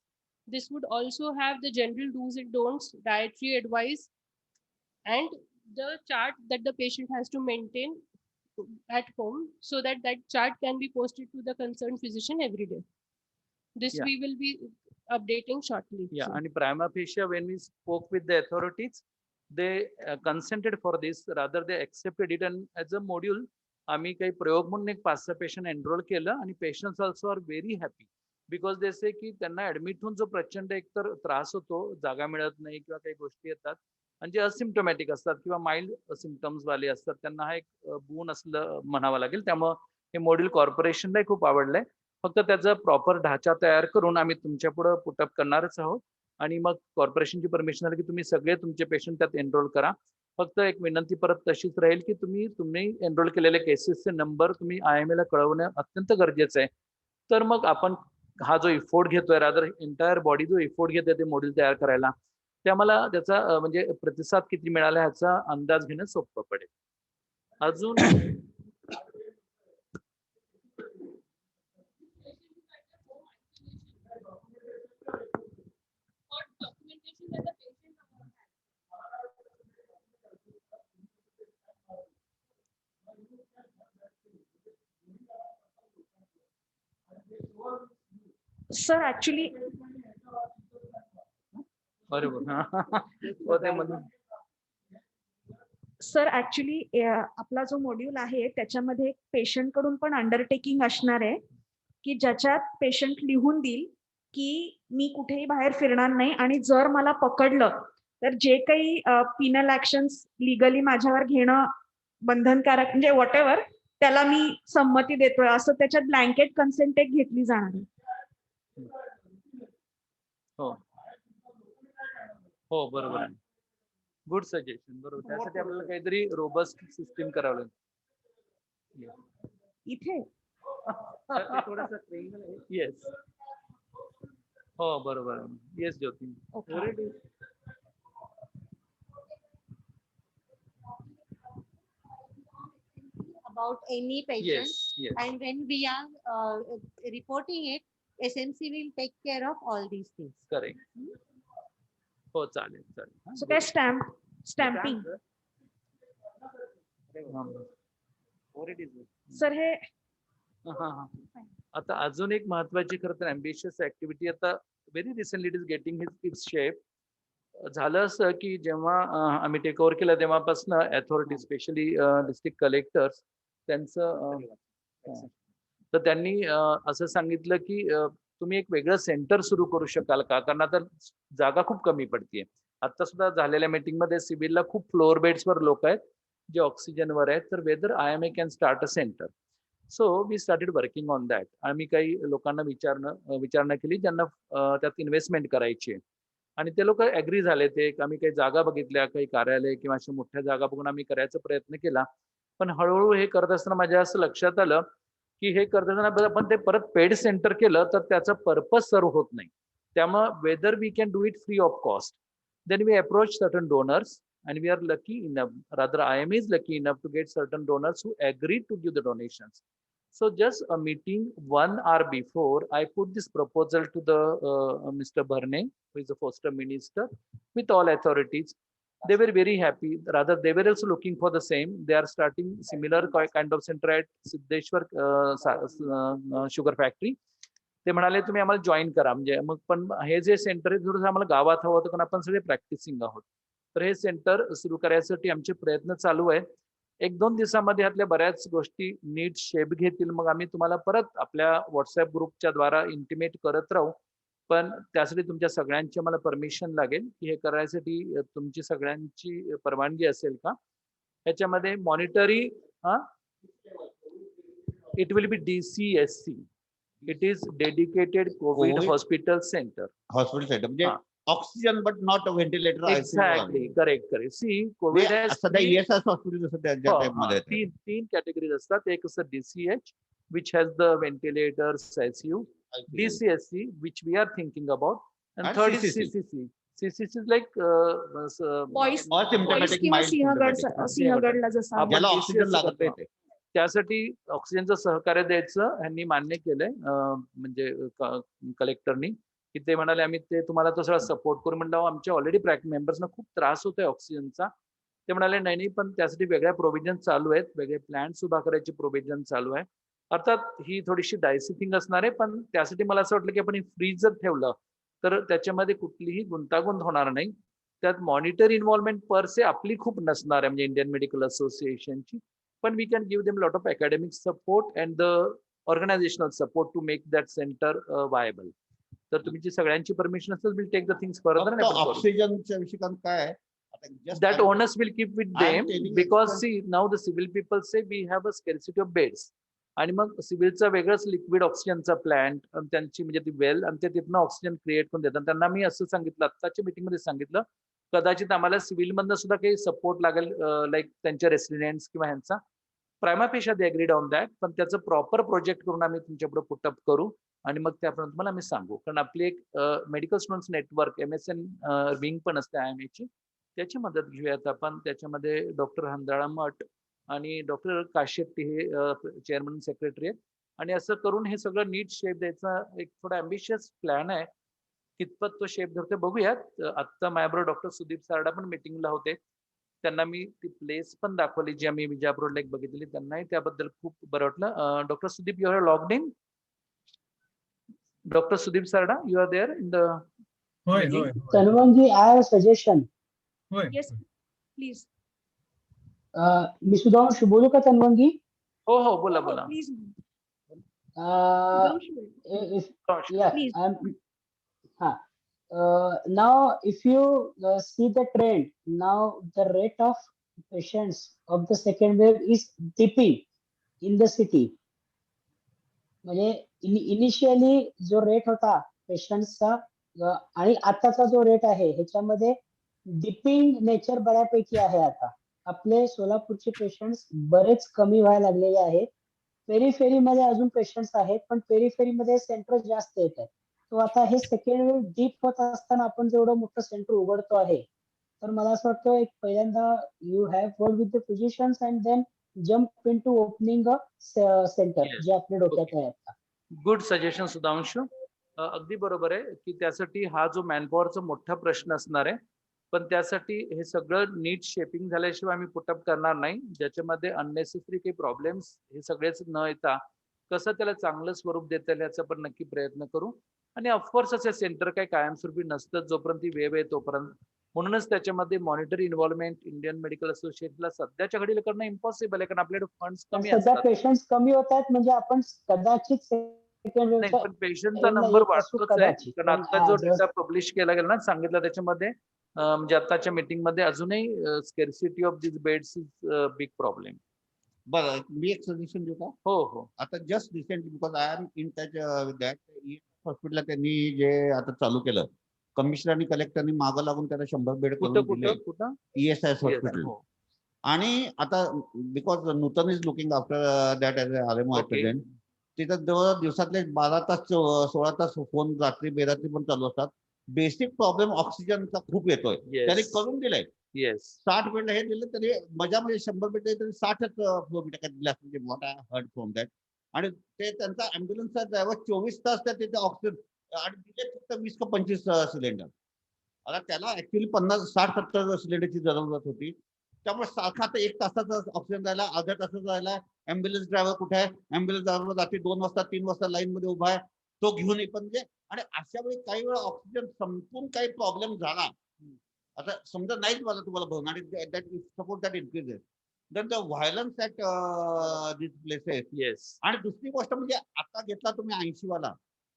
This would also have the general do's and don'ts, dietary advice, and the chart that the patient has to maintain at home, so that that chart can be posted to the concerned physician every day. This we will be updating shortly. Yeah, and prima facie, when we spoke with the authorities, they consented for this, rather they accepted it, and as a module आम्ही काही प्रयोग म्हणून एक 5-6 patient enrol केलं. आणि patients also are very happy, because they say की त्यांना admit होऊन जो प्रचंड एकतर त्रास होतो, जागा मिळत नाही किंवा काही गोष्टी येतात, आणि जे असिम्प्टोमॅटिक असतात किंवा माइल्ड सिम्पटम्स वाले असतात, त्यांना हा एक बोन असलं म्हणावं लागेल. त्यामुळे हे मॉड्यूल कॉर्पोरेशनलाही खूप आवडलंय. फक्त त्याचा प्रॉपर ढाचा तयार करून आम्ही तुमच्या पुढे पुटअप करणारच आहोत. आणि मग कॉर्पोरेशनची परमिशन आली की तुम्ही सगळे तुमचे पेशंट त्यात एनरोल करा. फक्त एक विनंती परत तशीच राहील की तुम्ही एनरोल केलेले केसेसचे नंबर तुम्ही IMA ला कळवणं अत्यंत गरजेचं आहे. तर मग आपण हा जो इफोर्ट घेतोय, रादर एंटायर बॉडी जो इफोर्ट घेतोय ते मॉड्यूल तयार करायला, ते आम्हाला त्याचा म्हणजे प्रतिसाद किती मिळाला ह्याचा अंदाज घेणं सोपं पडेल. अजून Sir, actually, सर ऍक्च्युली आपला जो मॉड्यूल आहे त्याच्यामध्ये पेशंट कडून पण अंडरटेकिंग असणार आहे की ज्याच्यात पेशंट लिहून देईल की मी कुठेही बाहेर फिरणार नाही आणि जर मला पकडलं तर जे काही पिनल ऍक्शन्स लिगली माझ्यावर घेणं बंधनकारक म्हणजे व्हॉटेव्हर त्याला मी संमती देतोय असं त्याच्यात ब्लँकेट कन्सेंट एक घेतली जाणार आहे. हो हो बरोबर आहे. Good suggestion. बरोबर, त्यासाठी आपल्याला काहीतरी रोबस्ट सिस्टीम करावं लागेल. इथे येस हो बरोबर आहे. Yes Jyoti. About any patient, Yes, yes. and when we are reporting it, SMC will take care of all these things. Correct. हो चालेल चालेल. सो काय स्टॅम्पिंग सर हे आता अजून एक महत्वाची खरं तर अम्बिशियस ऍक्टिव्हिटी आता very recently it is getting its shape. झालं असं की जेव्हा आम्ही टेक ओव्हर केलं तेव्हापासून अथॉरिटी स्पेशली डिस्ट्रिक्ट कलेक्टर्स त्यांचं तर त्यांनी असं सांगितलं की तुम्ही एक वेगळं सेंटर सुरू करू शकाल का, कारण आता जागा खूप कमी पडतीये. आता सुद्धा झालेल्या मीटिंग मध्ये सिव्हिलला खूप फ्लोअर बेड्सवर लोक आहेत जे ऑक्सिजनवर आहेत, तर whether IMA can start a centre. So we started working on that. आम्ही काही लोकांना विचारणा केली ज्यांना त्यात इन्व्हेस्टमेंट करायची आहे आणि ते लोक ऍग्री झाले. ते आम्ही काही जागा बघितल्या, काही कार्यालय किंवा अशा मोठ्या जागा बघून आम्ही करायचा प्रयत्न केला. पण हळूहळू हे करत असताना माझ्या असं लक्षात आलं की हे करत असताना आपण ते परत पेड सेंटर केलं तर त्याचा पर्पज सर्व होत नाही. त्यामुळे whether we can do it free of cost, then we approach certain donors and we are lucky enough, rather IMA is lucky enough to get certain donors who agree to give the donations. So just a meeting 1 hour before, I put this proposal to the Mr. Bharne, who is the foster minister, with all authorities. They were very happy. Rather, they were also looking for the same. They are starting similar kind of center at Siddheshwar sugar factory. ते म्हणाले तुम्ही आम्हाला join करा. म्हणजे मग पण हे जे centre आहे थोडंसं आम्हाला गावात हवं होतं, कारण आपण सगळे प्रॅक्टिसिंग आहोत. तर हे सेंटर सुरू करायसाठी आमचे प्रयत्न चालू आहेत. 1-2 दिवसामध्ये यातल्या बऱ्याच गोष्टी नीट शेप घेतील. मग आम्ही तुम्हाला परत आपल्या व्हॉट्सअप ग्रुपच्या द्वारा इंटिमेट करत राहू. पण त्यासाठी तुमच्या सगळ्यांची मला परमिशन लागेल की हे करायसाठी तुमची सगळ्यांची परवानगी असेल का. ह्याच्यामध्ये monitory it will be DCSC. It is dedicated covid hospital centre. Hospital centre म्हणजे oxygen but not ventilator. Exactly, correct. C covid सध्या ESS हॉस्पिटल जसं त्या टाइपमध्ये तीन कॅटेगरीज असतात. एक असं DCH which has the ventilators, ICU, DCSC which we are thinking about, and third is CCC. CCC is like सिंहगडला जसं ज्याला ऑक्सिजन लागत नाही त्यासाठी ऑक्सिजनचं सहकार्य द्यायचं ह्यांनी मान्य केलंय. म्हणजे कलेक्टरनी की ते म्हणाले आम्ही ते तुम्हाला तो सगळा सपोर्ट करू. म्हणलं आमच्या ऑलरेडी मेंबर्सना खूप त्रास होतोय ऑक्सिजनचा. ते म्हणाले नाही पण त्यासाठी वेगळ्या प्रोव्हिजन चालू आहेत, वेगळे प्लॅन्स उभा करायचे प्रोव्हिजन चालू आहे. अर्थात ही थोडीशी डायसी थिंग असणार आहे, पण त्यासाठी मला असं वाटलं की आपण फ्रीज जर ठेवलं तर त्याच्यामध्ये कुठलीही गुंतागुंत होणार नाही. त्यात मॉनिटर इन्व्हॉल्वमेंट पर से आपली खूप नसणार आहे, म्हणजे इंडियन मेडिकल असोसिएशनची. पण we can give them lot of academic support and the organisational support to make that centre viable. तर तुमची सगळ्यांची परमिशन असेल will take the things further. ऑक्सिजनच्या विषयी काय that owners will keep with them because see now the civil people say we have a scarcity of beds. आणि मग सिव्हिलचा वेगळंच liquid ऑक्सिजनचा प्लांट त्यांची म्हणजे ती वेल आणि ते तिथनं ऑक्सिजन क्रिएट करून देतात. त्यांना मी असं सांगितलं आत्ताच्या मीटिंग मध्ये सांगितलं कदाचित आम्हाला सिव्हिल मधनं सुद्धा काही सपोर्ट लागेल, लाईक त्यांच्या रेसिडेंट्स किंवा ह्यांचा. प्रायमा पेशा दे अग्रीड ऑन दॅट, पण त्याचं प्रॉपर प्रोजेक्ट करून आम्ही तुमच्या पुढे पुटअप करू आणि मग त्याप्रमाणे तुम्हाला आम्ही सांगू. कारण आपली एक medical students network MSN wing पण असते IMA ची, त्याची मदत घेऊयात आपण. त्याच्यामध्ये डॉक्टर हंदाळा मठ आणि डॉक्टर काश्यप हे चेअरमन सेक्रेटरी आहेत. आणि असं करून हे सगळं नीट शेप द्यायचा एक थोडा अम्बिशियस प्लॅन आहे. कितपत तो शेप धरते बघूयात. आत्ता माझ्याबरोबर डॉक्टर सुदीप सारडा पण मीटिंगला होते. त्यांना मी ती प्लेस पण दाखवली जी आम्ही विजापूरला एक बघितली. त्यांनाही त्याबद्दल खूप बरं वाटलं. Doctor Sudeep, you are logged in. Doctor Sudeep Sarda, you are there in the meeting? Tanvangi, I have a suggestion. Yes, please. मी सुधांशु बोलू का तन्वंगी? हो हो बोला बोला. Please. Yes, Now, if you see the trend, now the rate of patients of the second wave is dipping in the city. म्हणजे initially जो rate होता पेशंटचा आणि आताचा जो रेट आहे ह्याच्यामध्ये डिपिंग नेचर बऱ्यापैकी आहे. आता आपले सोलापूरचे पेशंट्स बरेच कमी व्हायला लागलेले आहेत. पेरिफेरीमध्ये अजून पेशंट्स आहेत, पण पेरिफेरीमध्ये सेंटर जास्त येत आहेत. तो आता हे सेकंड वेव्ह डीप होत असताना आपण जेवढं मोठं सेंटर उघडतो आहे, तर मला असं वाटतं एक पहिल्यांदा you have work with the physicians and then jump into opening a centre जे आपल्या डोक्यात आहे आता. Good suggestion Sudhanshu. अगदी बरोबर आहे की त्यासाठी हा जो मॅनपॉवरचा मोठा प्रश्न असणार आहे, पण त्यासाठी हे सगळं नीट शेपिंग झाल्याशिवाय आम्ही पुटअप करणार नाही. ज्याच्यामध्ये अननेसेसरी काही प्रॉब्लेम्स हे सगळेच न येता कसं त्याला चांगलं स्वरूप देता येईल याचा पण नक्की प्रयत्न करू. आणि ऑफकोर्स असे सेंटर काही कायमस्वरूपी नसतं जोपर्यंत ती वेव आहे तोपर्यंत. म्हणूनच त्याच्यामध्ये मॉनिटरी इन्व्हॉल्वमेंट इंडियन मेडिकल असोसिएशनला सध्याच्या घडीला करणं इम्पॉसिबल आहे, कारण आपल्याकडे फंड्स कमी सध्या असतात. पेशंट्स कमी होत आहेत, म्हणजे आपण कदाचित नाही, पण पेशंटचा नंबर वाढतोच आहे, कारण आता जो डेटा पब्लिश केला गेला ना, सांगितलं त्याच्यामध्ये म्हणजे आताच्या मीटिंग मध्ये अजूनही scarcity of this beds is big problem. बरं, मी एक सजेशन देऊ का? हो हो. आता just recently because I am in touch with that हॉस्पिटलला त्यांनी जे आता चालू केलं, कमिशनर आणि कलेक्टरनी मागं लागून त्याला 100 बेड करून दिले. कुठं ESIS हॉस्पिटल. आणि आता because Nutan is looking after that as RMO at present. तिथं जवळ दिवसातले 12 तास 16 तास फोन रात्री बेरात्री पण चालू असतात. बेसिक प्रॉब्लेम ऑक्सिजनचा खूप येतोय. त्यांनी करून दिलाय. 60 बेड हे दिले तरी मजा म्हणजे 100 बेड तरी 60च फ्लोमीटर दिले असतील, what I heard from that. आणि ते त्यांचा ॲम्ब्युलन्सचा ड्रायव्हर 24 तास त्या तिथे ऑक्सिजन आणि दिले फक्त 20 का 25 सिलेंडर. आता त्याला ऍक्च्युअली 50-60-70 सिलेंडरची जरूरत होती. त्यामुळे सारखा आता 1 तासाचा ऑक्सिजन राहिला, अर्ध्या तासाचा राहिला. ॲम्ब्युलन्स ड्रायव्हर कुठे आहे? ॲम्ब्युलन्स ड्रायव्हर रात्री 2 वाजता 3 वाजता लाईन मध्ये उभा आहे, तो घेऊन ये. पण म्हणजे आणि अशा वेळी काही वेळा ऑक्सिजन संपून काही प्रॉब्लेम झाला, आता समजा नाहीच मला तुम्हाला बघून आणि that suppose that increases then the violence at this places. आणि दुसरी गोष्ट म्हणजे आता घेतला तुम्ही 80 वाला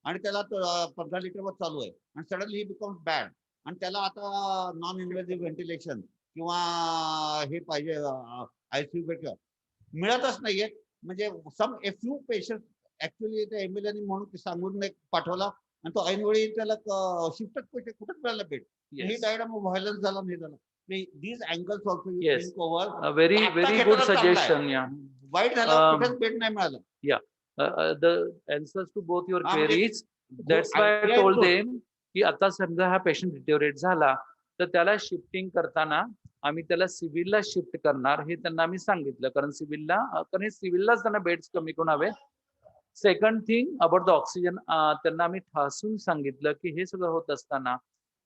आणि त्याला 15 लिटरवर चालू आहे आणि सडनली ही बिकम्स बॅड आणि त्याला आता नॉन इन्व्हेसिव्ह व्हेंटिलेशन किंवा हे पाहिजे ICU बेड मिळतच नाहीये. म्हणजे सम फ्यू पेशंट ऍक्च्युअली त्या एमएलएनी म्हणून सांगून पाठवला आणि तो ऐनवेळी त्याला शिफ्टच पैसे कुठेच मिळाला बेड. ही डायग्राम व्हायलन्स झाला नाही झाला. These angles also you think over. Very good suggestion. Yeah. White झालं, कुठेच बेड नाही मिळालं. Yeah. The answers to both your queries. That's why I told them की आता समजा हा पेशंट डिटेरियोरेट झाला तर त्याला शिफ्टिंग करताना आम्ही त्याला सिव्हिलला शिफ्ट करणार हे त्यांना आम्ही सांगितलं, कारण सिव्हिललाच त्यांना बेड्स कमी करून हवे. Second thing about the oxygen, त्यांना आम्ही ठासून सांगितलं की हे सगळं होत असताना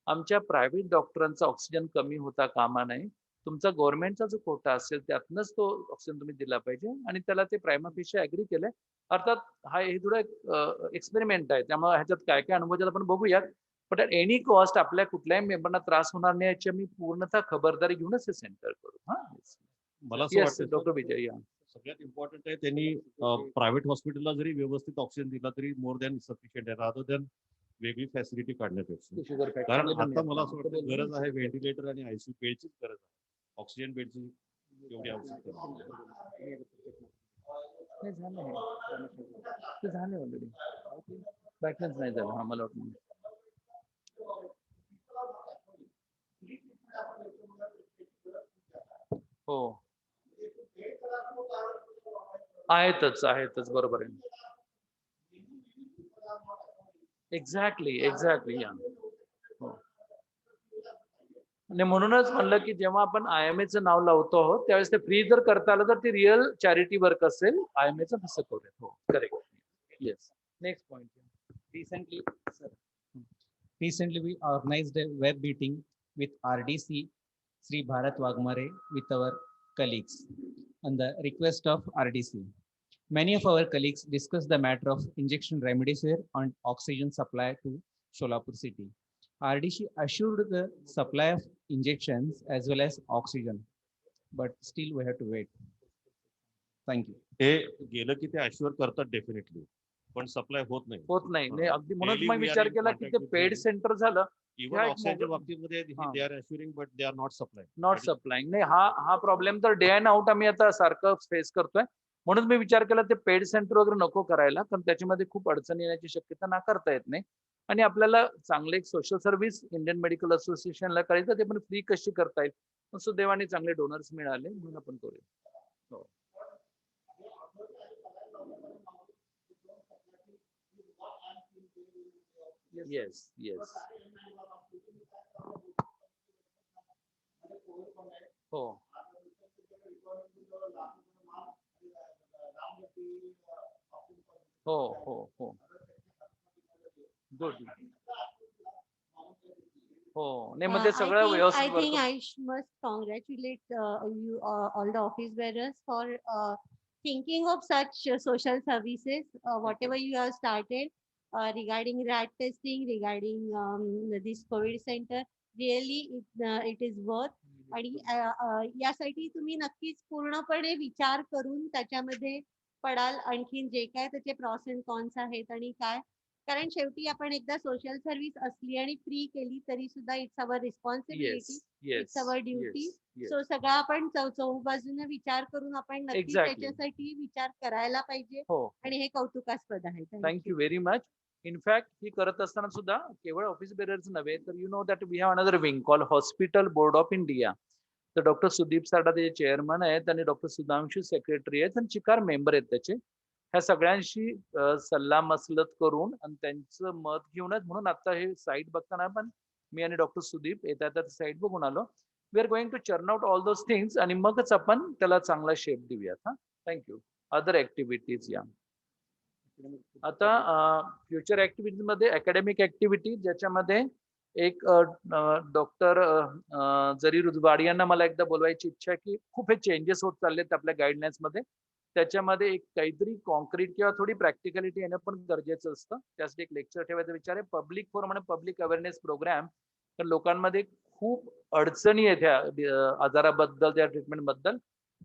आमच्या प्रायव्हेट डॉक्टरांचा ऑक्सिजन कमी होता कामा नये. तुमचा गव्हर्नमेंटचा जो कोटा असेल त्यातनंच तो ऑक्सिजन तुम्ही दिला पाहिजे आणि त्याला ते प्रायमा फेशी ऍग्री केलंय. अर्थात हे थोडं एक्सपेरिमेंट आहे, त्यामुळे ह्याच्यात काय काय अनुभव आपण बघूयात. बट ॲट एनी कॉस्ट आपल्या कुठल्याही मेंबरना त्रास होणार नाही याची आम्ही पूर्णतः खबरदारी घेऊनच हे सेंटर करू. मला असं वाटतं डॉक्टर विजय, सगळ्यात इम्पॉर्टंट आहे त्यांनी प्रायव्हेट हॉस्पिटलला जरी व्यवस्थित ऑक्सिजन दिला तरी मोर दॅन सफिशियंट आहे, रादर दॅन वेगळी फॅसिलिटी काढण्यापेक्षा. कारण आता मला असं वाटतं गरज आहे व्हेंटिलेटर आणि ICU बेडचीच गरज आहे. ऑक्सिजन बेडची एवढी आवश्यकता झालं ऑलरेडी. बॅकलेन्स नाही झालं आम्हाला वाटतं. हो आहेतच बरोबर आहे. एक्झॅक्टली या. आणि म्हणूनच म्हणलं की जेव्हा आपण IMAचं नाव लावतो आहोत त्यावेळेस ते फ्री जर करता आलं तर ते रिअल चॅरिटी वर्क असेल. IMAचं तसं करूया. हो correct. Yes. Next point. Recently we organized a web meeting with RDC Sri Bharat Wagmare with our colleagues on the request of RDC. Many of our colleagues discussed the matter of injection remdesivir and oxygen supply to Solapur city. RDC assured the supply of injections as well as oxygen, but still we have to wait. Thank you. हे गेलं की ते assure करतात definitely, पण supply होत नाही. होत नाही. नाही, हा. अगदी म्हणून Daily मग we are विचार in केला की contact ते with पेड them. सेंटर झालं. इवन ह्या एक ऑक्सिजनच्या मोबाईल- बाबतीमध्ये हा. They are assuring but they are not supply. Not supplying. नाही, हा प्रॉब्लेम तर डे अँड आउट आम्ही आता सारखं फेस करतोय. म्हणून मी विचार केला ते पेड सेंटर वगैरे नको करायला, कारण त्याच्यामध्ये खूप अडचणी येण्याची शक्यता नाकारता येत नाही. आणि आपल्याला चांगले एक सोशल सर्व्हिस इंडियन मेडिकल असोसिएशनला करायचं, ते पण फ्री कशी करता येईल. सुदैवाने चांगले डोनर्स मिळाले म्हणून आपण करूया. हो. Yes yes. हो. हो हो हो. गुड. हो. नाही, मग ते सगळं I व्यवस्थित think work- I must congratulate you all the office bearers for thinking of such social services, whatever you have started regarding rat testing, regarding this COVID center. Really, it is worth. आणि यासाठी तुम्ही नक्कीच पूर्णपणे विचार करून त्याच्यामध्ये पडाल. आणखीन जे काय त्याचे प्रॉस अँड कॉन्स आहेत आणि काय, कारण शेवटी आपण एकदा सोशल सर्व्हिस असली आणि फ्री केली तरी सुद्धा it's our responsibility, it's our duty. So सगळा आपण चौबाजूने विचार करून आपण नक्की Exactly. त्याच्यासाठी विचार करायला पाहिजे. हो. आणि हे कौतुकास्पद आहे. Thank you very much. इनफॅक्ट ही करत असताना सुद्धा केवळ ऑफिस बेरर्स नव्हे, तर you know that we have another wing call hospital board of India. तर डॉक्टर सुदीप सारडा त्याचे चेअरमन आहेत आणि डॉक्टर सुधांशू सेक्रेटरी आहेत आणि चिकार मेंबर आहेत त्याचे. ह्या सगळ्यांशी सल्ला मसलत करून आणि त्यांचं मत घेऊनच, म्हणून आता हे साईट बघताना पण मी आणि डॉक्टर सुदीप येतात साईट बघून आलो. We are going to churn out all those things आणि मगच आपण त्याला चांगला शेप देऊयात. हा, थँक्यू. अदर ऍक्टिव्हिटीज या. आता फ्युचर ऍक्टिव्हिटीज मध्ये अकॅडमिक ऍक्टिव्हिटी, ज्याच्यामध्ये एक डॉक्टर जरीर उजवाडी यांना मला एकदा बोलवायची इच्छा आहे की खूप हे चेंजेस होत चाललेत आपल्या गाईडलाईन्स मध्ये. त्याच्यामध्ये एक काहीतरी कॉन्क्रीट किंवा थोडी प्रॅक्टिकलिटी येणं पण गरजेचं असतं. त्यासाठी एक लेक्चर ठेवायचा विचार आहे. पब्लिक फोरम आणि पब्लिक अवेअरनेस प्रोग्राम. तर लोकांमध्ये खूप अडचणी आहेत ह्या आजाराबद्दल, त्या ट्रीटमेंट बद्दल.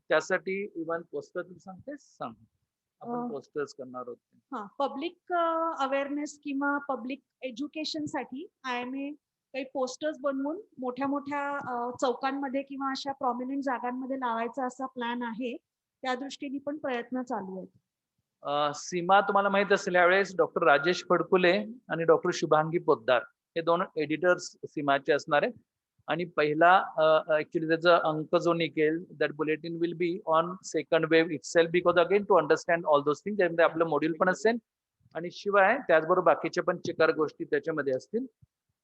त्यासाठी इव्हन पोस्टर तू सांगतेस, सांग. आपण पोस्टर्स करणार होते. पब्लिक अवेअरनेस किंवा पब्लिक एज्युकेशन साठी IMA काही पोस्टर्स बनवून मोठ्या मोठ्या चौकांमध्ये किंवा अशा प्रॉमिनंट जागांमध्ये लावायचा असा प्लॅन आहे. त्या दृष्टीने पण प्रयत्न चालू आहेत. सीमा, तुम्हाला माहित असेल यावेळेस डॉक्टर राजेश फडकुले आणि डॉक्टर शुभांगी पोद्दार हे दोन एडिटर्स सीमाचे असणार आहेत. आणि पहिला ऍक्च्युली त्याचा अंक जो निघेल, that bulletin will be on second wave itself, because again to understand all those thing. त्यामध्ये आपलं मॉड्यूल पण असेल आणि शिवाय त्याचबरोबर बाकीच्या पण चिकार गोष्टी त्याच्यामध्ये असतील.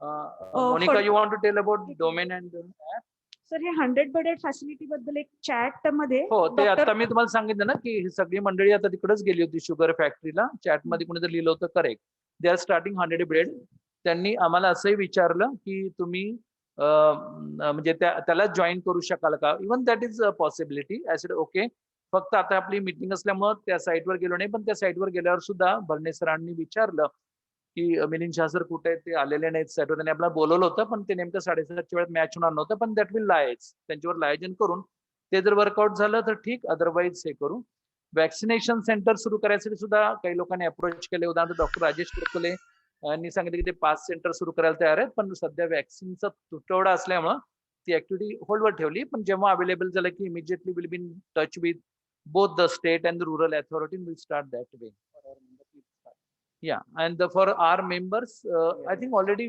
Monika, you want to tell about domain and app? Sir, हे 100 बेडेड फॅसिलिटी बद्दल एक चॅट मध्ये, हो, ते आता मी तुम्हाला सांगितलं ना की ही सगळी मंडळी आता तिकडेच गेली होती शुगर फॅक्टरीला. चॅट मध्ये कोणीतरी लिहिलं होतं, correct. They are starting 100 bed. त्यांनी आम्हाला असंही विचारलं की तुम्ही म्हणजे त्याला जॉईन करू शकाल का. Even that is a possibility. I said okay. फक्त आता आपली मीटिंग असल्यामुळे त्या साईटवर गेलो नाही, पण त्या साईटवर गेल्यावर सुद्धा भरणे सरांनी विचारलं की मिलिंद शाह सर कुठे आहेत, ते आलेले नाहीत साईटवर. त्यांनी आपल्याला बोलवलं होतं पण ते नेमकं 7:30च्या वेळेत मॅच होणार नव्हतं. पण दॅट विल लायच, त्यांच्यावर लायोजन करून ते जर वर्कआउट झालं तर ठीक, अदरवाईज हे करू. वॅक्सिनेशन सेंटर सुरू करायसाठी सुद्धा काही लोकांनी अप्रोच केले. उदाहरणार्थ डॉक्टर राजेश फडकुले यांनी सांगितलं की ते 5 सेंटर सुरू करायला तयार आहेत, पण सध्या वॅक्सिनचा तुटवडा असल्यामुळे ती ऍक्टिव्हिटी होल्डवर ठेवली. पण जेव्हा अवेलेबल झालं की immediately will be in touch with both the state and the rural authority will start that way. Yeah, and for our members, I think already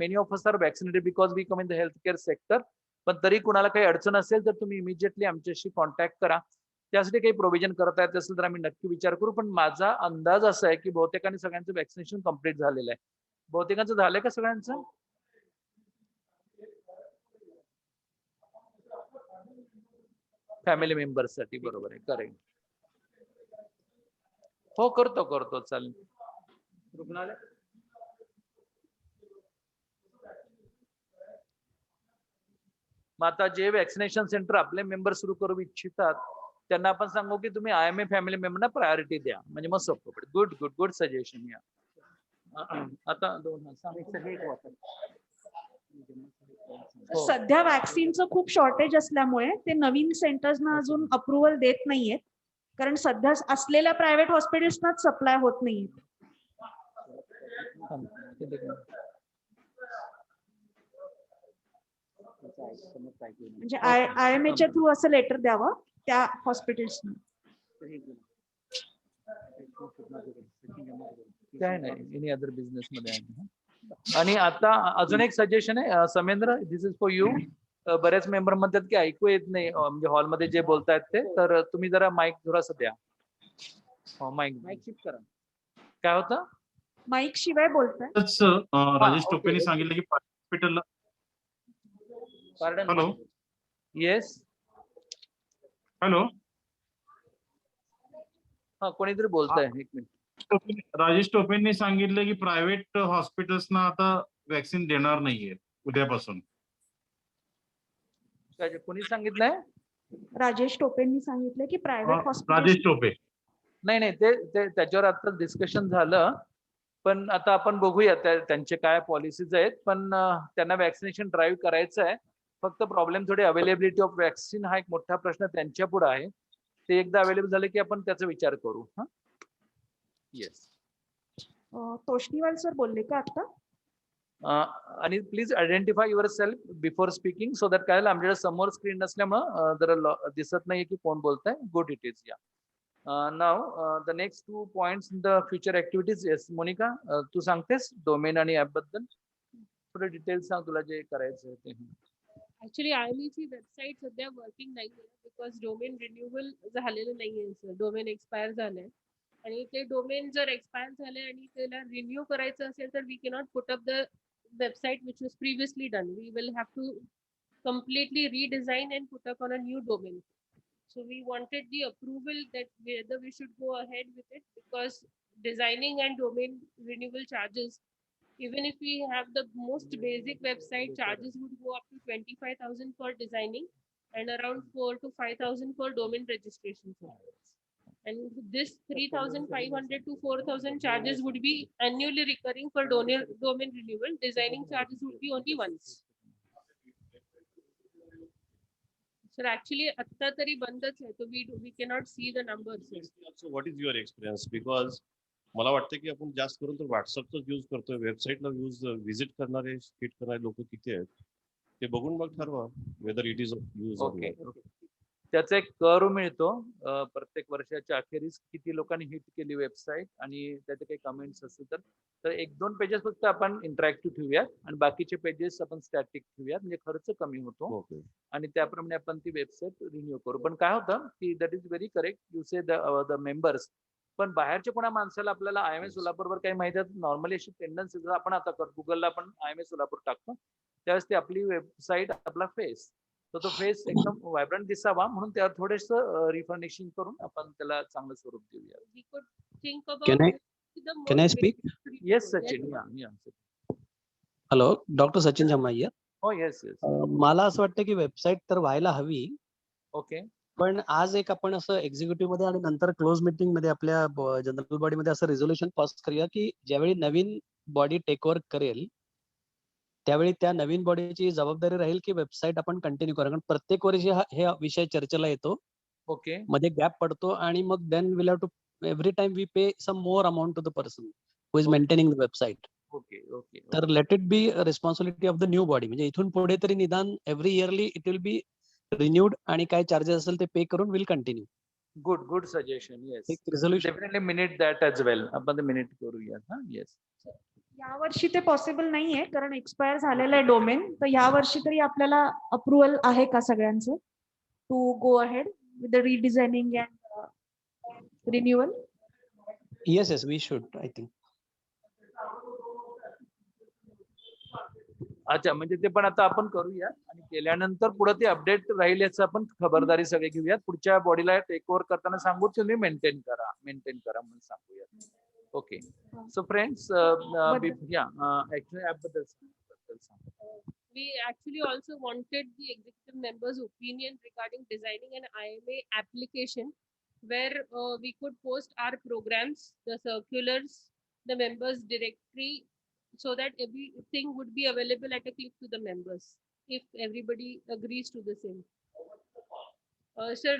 many of us are vaccinated because we come in the healthcare sector. पण तरी कुणाला काही अडचण असेल तर तुम्ही immediately आमच्याशी contact करा. त्यासाठी काही प्रोव्हिजन करता येत असेल तर आम्ही नक्की विचार करू. पण माझा अंदाज असा आहे की बहुतेकांनी सगळ्यांचं वॅक्सिनेशन कम्प्लीट झालेलं आहे. बहुतेकांचं झालंय का सगळ्यांचं? फॅमिली मेंबर्स साठी, बरोबर आहे, करेक्ट. हो, करतो चालेल. रुग्णालय मग आता जे वॅक्सिनेशन सेंटर आपले मेंबर सुरू करू इच्छितात त्यांना आपण सांगू की तुम्ही IMA फॅमिली मेंबरना प्रायोरिटी द्या, म्हणजे मग सोपं पडेल. Good good good suggestion. या आता सध्या वॅक्सिनचं खूप शॉर्टेज असल्यामुळे ते नवीन सेंटर्सना अजून अप्रुव्हल देत नाहीयेत, कारण सध्या असलेल्या प्रायव्हेट हॉस्पिटल्सनाच सप्लाय होत नाहीये. म्हणजे IMA च्या थ्रू असं लेटर द्यावं त्या हॉस्पिटल्सनी. काय नाही, एनी अदर बिझनेस मध्ये आहे. आणि आता अजून एक सजेशन आहे Samendra, this is for you. बरेच मेंबर म्हणतात की ऐकू येत नाही म्हणजे हॉलमध्ये जे बोलतायत ते, तर तुम्ही जरा माईक थोडासा द्या. माईक शिफ्ट करा. काय होतं? माईक शिवाय बोलताय. राजेश टोपेंनी सांगितलं की हॉस्पिटलला. हॅलो. येस. हॅलो. हा, कोणीतरी बोलताय. एक मिनिट. राजेश टोपेंनी सांगितलं की प्रायव्हेट हॉस्पिटल्सना आता वॅक्सिन देणार नाहीये उद्यापासून. कोणी सांगितलंय? राजेश टोपेंनी सांगितलं की प्रायव्हेट हॉस्पिटल. राजेश टोपे. नाही, ते त्याच्यावर आता डिस्कशन झालं, पण आता आपण बघूया त्यांचे काय पॉलिसीज आहेत. पण त्यांना वॅक्सिनेशन ड्राईव्ह करायचं आहे. फक्त प्रॉब्लेम थोडी अवेलेबिलिटी ऑफ वॅक्सिन हा एक मोठा प्रश्न त्यांच्या पुढे आहे. ते एकदा अवेलेबल झाले की आपण त्याचा विचार करू. येस. तोष्णीवाल सर बोलले का आता? आणि please identify your self before speaking, so that काय आमच्याकडे समोर स्क्रीन नसल्यामुळं जरा दिसत नाहीये की कोण बोलतंय. Good, it is. Ya. Now the next 2 points in the future activities. Yes Monika, तू सांगतेस डोमेन आणि ऍप बद्दल थोडे डिटेल्स सांग, तुला जे करायचं ते. ऍक्च्युली IMA ची वेबसाईट सध्या वर्किंग नाहीये बिकॉज डोमेन रिन्युअल झालेलं नाहीये सर. डोमेन एक्सपायर झालंय आणि ते डोमेन जर एक्सपायर झाले आणि त्याला रिन्यू करायचं असेल तर we cannot put up the website which was previously done. We will have to completely redesign and put up on a new domain. So we wanted the approval that whether we should go ahead with it, because designing and domain renewal charges, even if we have the most basic website, charges would go up to 25,000 for designing and around 4,000 to 5,000 for domain registration. And this 3,500 to 4,000 charges would be annually recurring for domain renewal. Designing charges would be only once. Sir, actually, atta tari bandach hai, so we cannot see the numbers. So what is your experience? Because मला वाटतं की आपण जास्त करून तर व्हॉट्सअपचाच use करतोय. वेबसाईटला visit करणारे हिट करणारे लोक किती आहेत ते बघून मग ठरवा whether it is use. Okay. त्याचा एक कर्व मिळतो प्रत्येक वर्षाच्या अखेरीस किती लोकांनी हिट केली वेबसाईट आणि त्याचे काही कमेंट्स असतील तर 1-2 पेजेस फक्त आपण इंटरॅक्टिव्ह ठेवूयात आणि बाकीचे पेजेस आपण स्टॅटिक ठेवूयात, म्हणजे खर्च कमी होतो आणि त्याप्रमाणे आपण ती वेबसाईट रिन्यू करू. पण काय होतं की that is very correct you से द मेंबर्स. पण बाहेरच्या कोणा माणसाला आपल्याला IMA सोलापूरवर काही माहिती आहे नॉर्मली अशी टेंडन्सी आपण आता गुगलला आपण IMA सोलापूर टाकतो त्यावेळेस ती आपली वेबसाईट आपला फेस, तर तो फेस एकदम व्हायब्रंट दिसावा म्हणून त्यावर थोडेस रिफर्निशिंग करून आपण त्याला चांगलं स्वरूप देऊया. We could think about Can I speak? Yes, Sachin. Yeah. Hello, Dr. Sachin Jhamma here. Oh, yes. मला असं वाटतं की वेबसाईट तर व्हायला हवी. ओके. पण आज एक आपण असं एक्झिक्युटिव्ह मध्ये आणि नंतर क्लोज मीटिंग मध्ये आपल्या जनरल बॉडी मध्ये असं रिझोल्युशन पास करूया की ज्यावेळी नवीन बॉडी टेक ओव्हर करेल त्यावेळी त्या नवीन बॉडीची जबाबदारी राहील की वेबसाईट आपण कंटिन्यू करा. कारण प्रत्येक वर्षी हे विषय चर्चेला येतो. ओके. मध्ये गॅप पडतो आणि मग then will have to every time we pay some more amount to the person who is maintaining the website. Okay. Okay. तर let it be responsibility of the new body. म्हणजे इथून पुढे तरी निदान every yearly it will be renewed आणि काय charges असेल ते पे करून will continue. Good suggestion. Yes, resolution. Definitely minute that as well. आपण मिनिट करूया. हा. येस. या वर्षी ते पॉसिबल नाहीये कारण एक्सपायर झालेलं आहे डोमेन. तर या वर्षी तरी आपल्याला अप्रुव्हल आहे का सगळ्यांचं to go ahead with the redesigning and renewal? Yes, we should, I think. अच्छा, म्हणजे ते पण आता आपण करूया आणि केल्यानंतर पुढे ते अपडेट राहील याचं आपण खबरदारी सगळे घेऊयात. पुढच्या बॉडीला टेक ओव्हर करताना सांगू तुम्ही मेंटेन करा म्हणून सांगूया. Okay. So friends, actually app बद्दल सांग. We actually also wanted the executive members' opinion regarding designing an IMA application where we could post our programs, the circulars, the members' directory, so that everything would be available at a click to the members if everybody agrees to the same. Sir,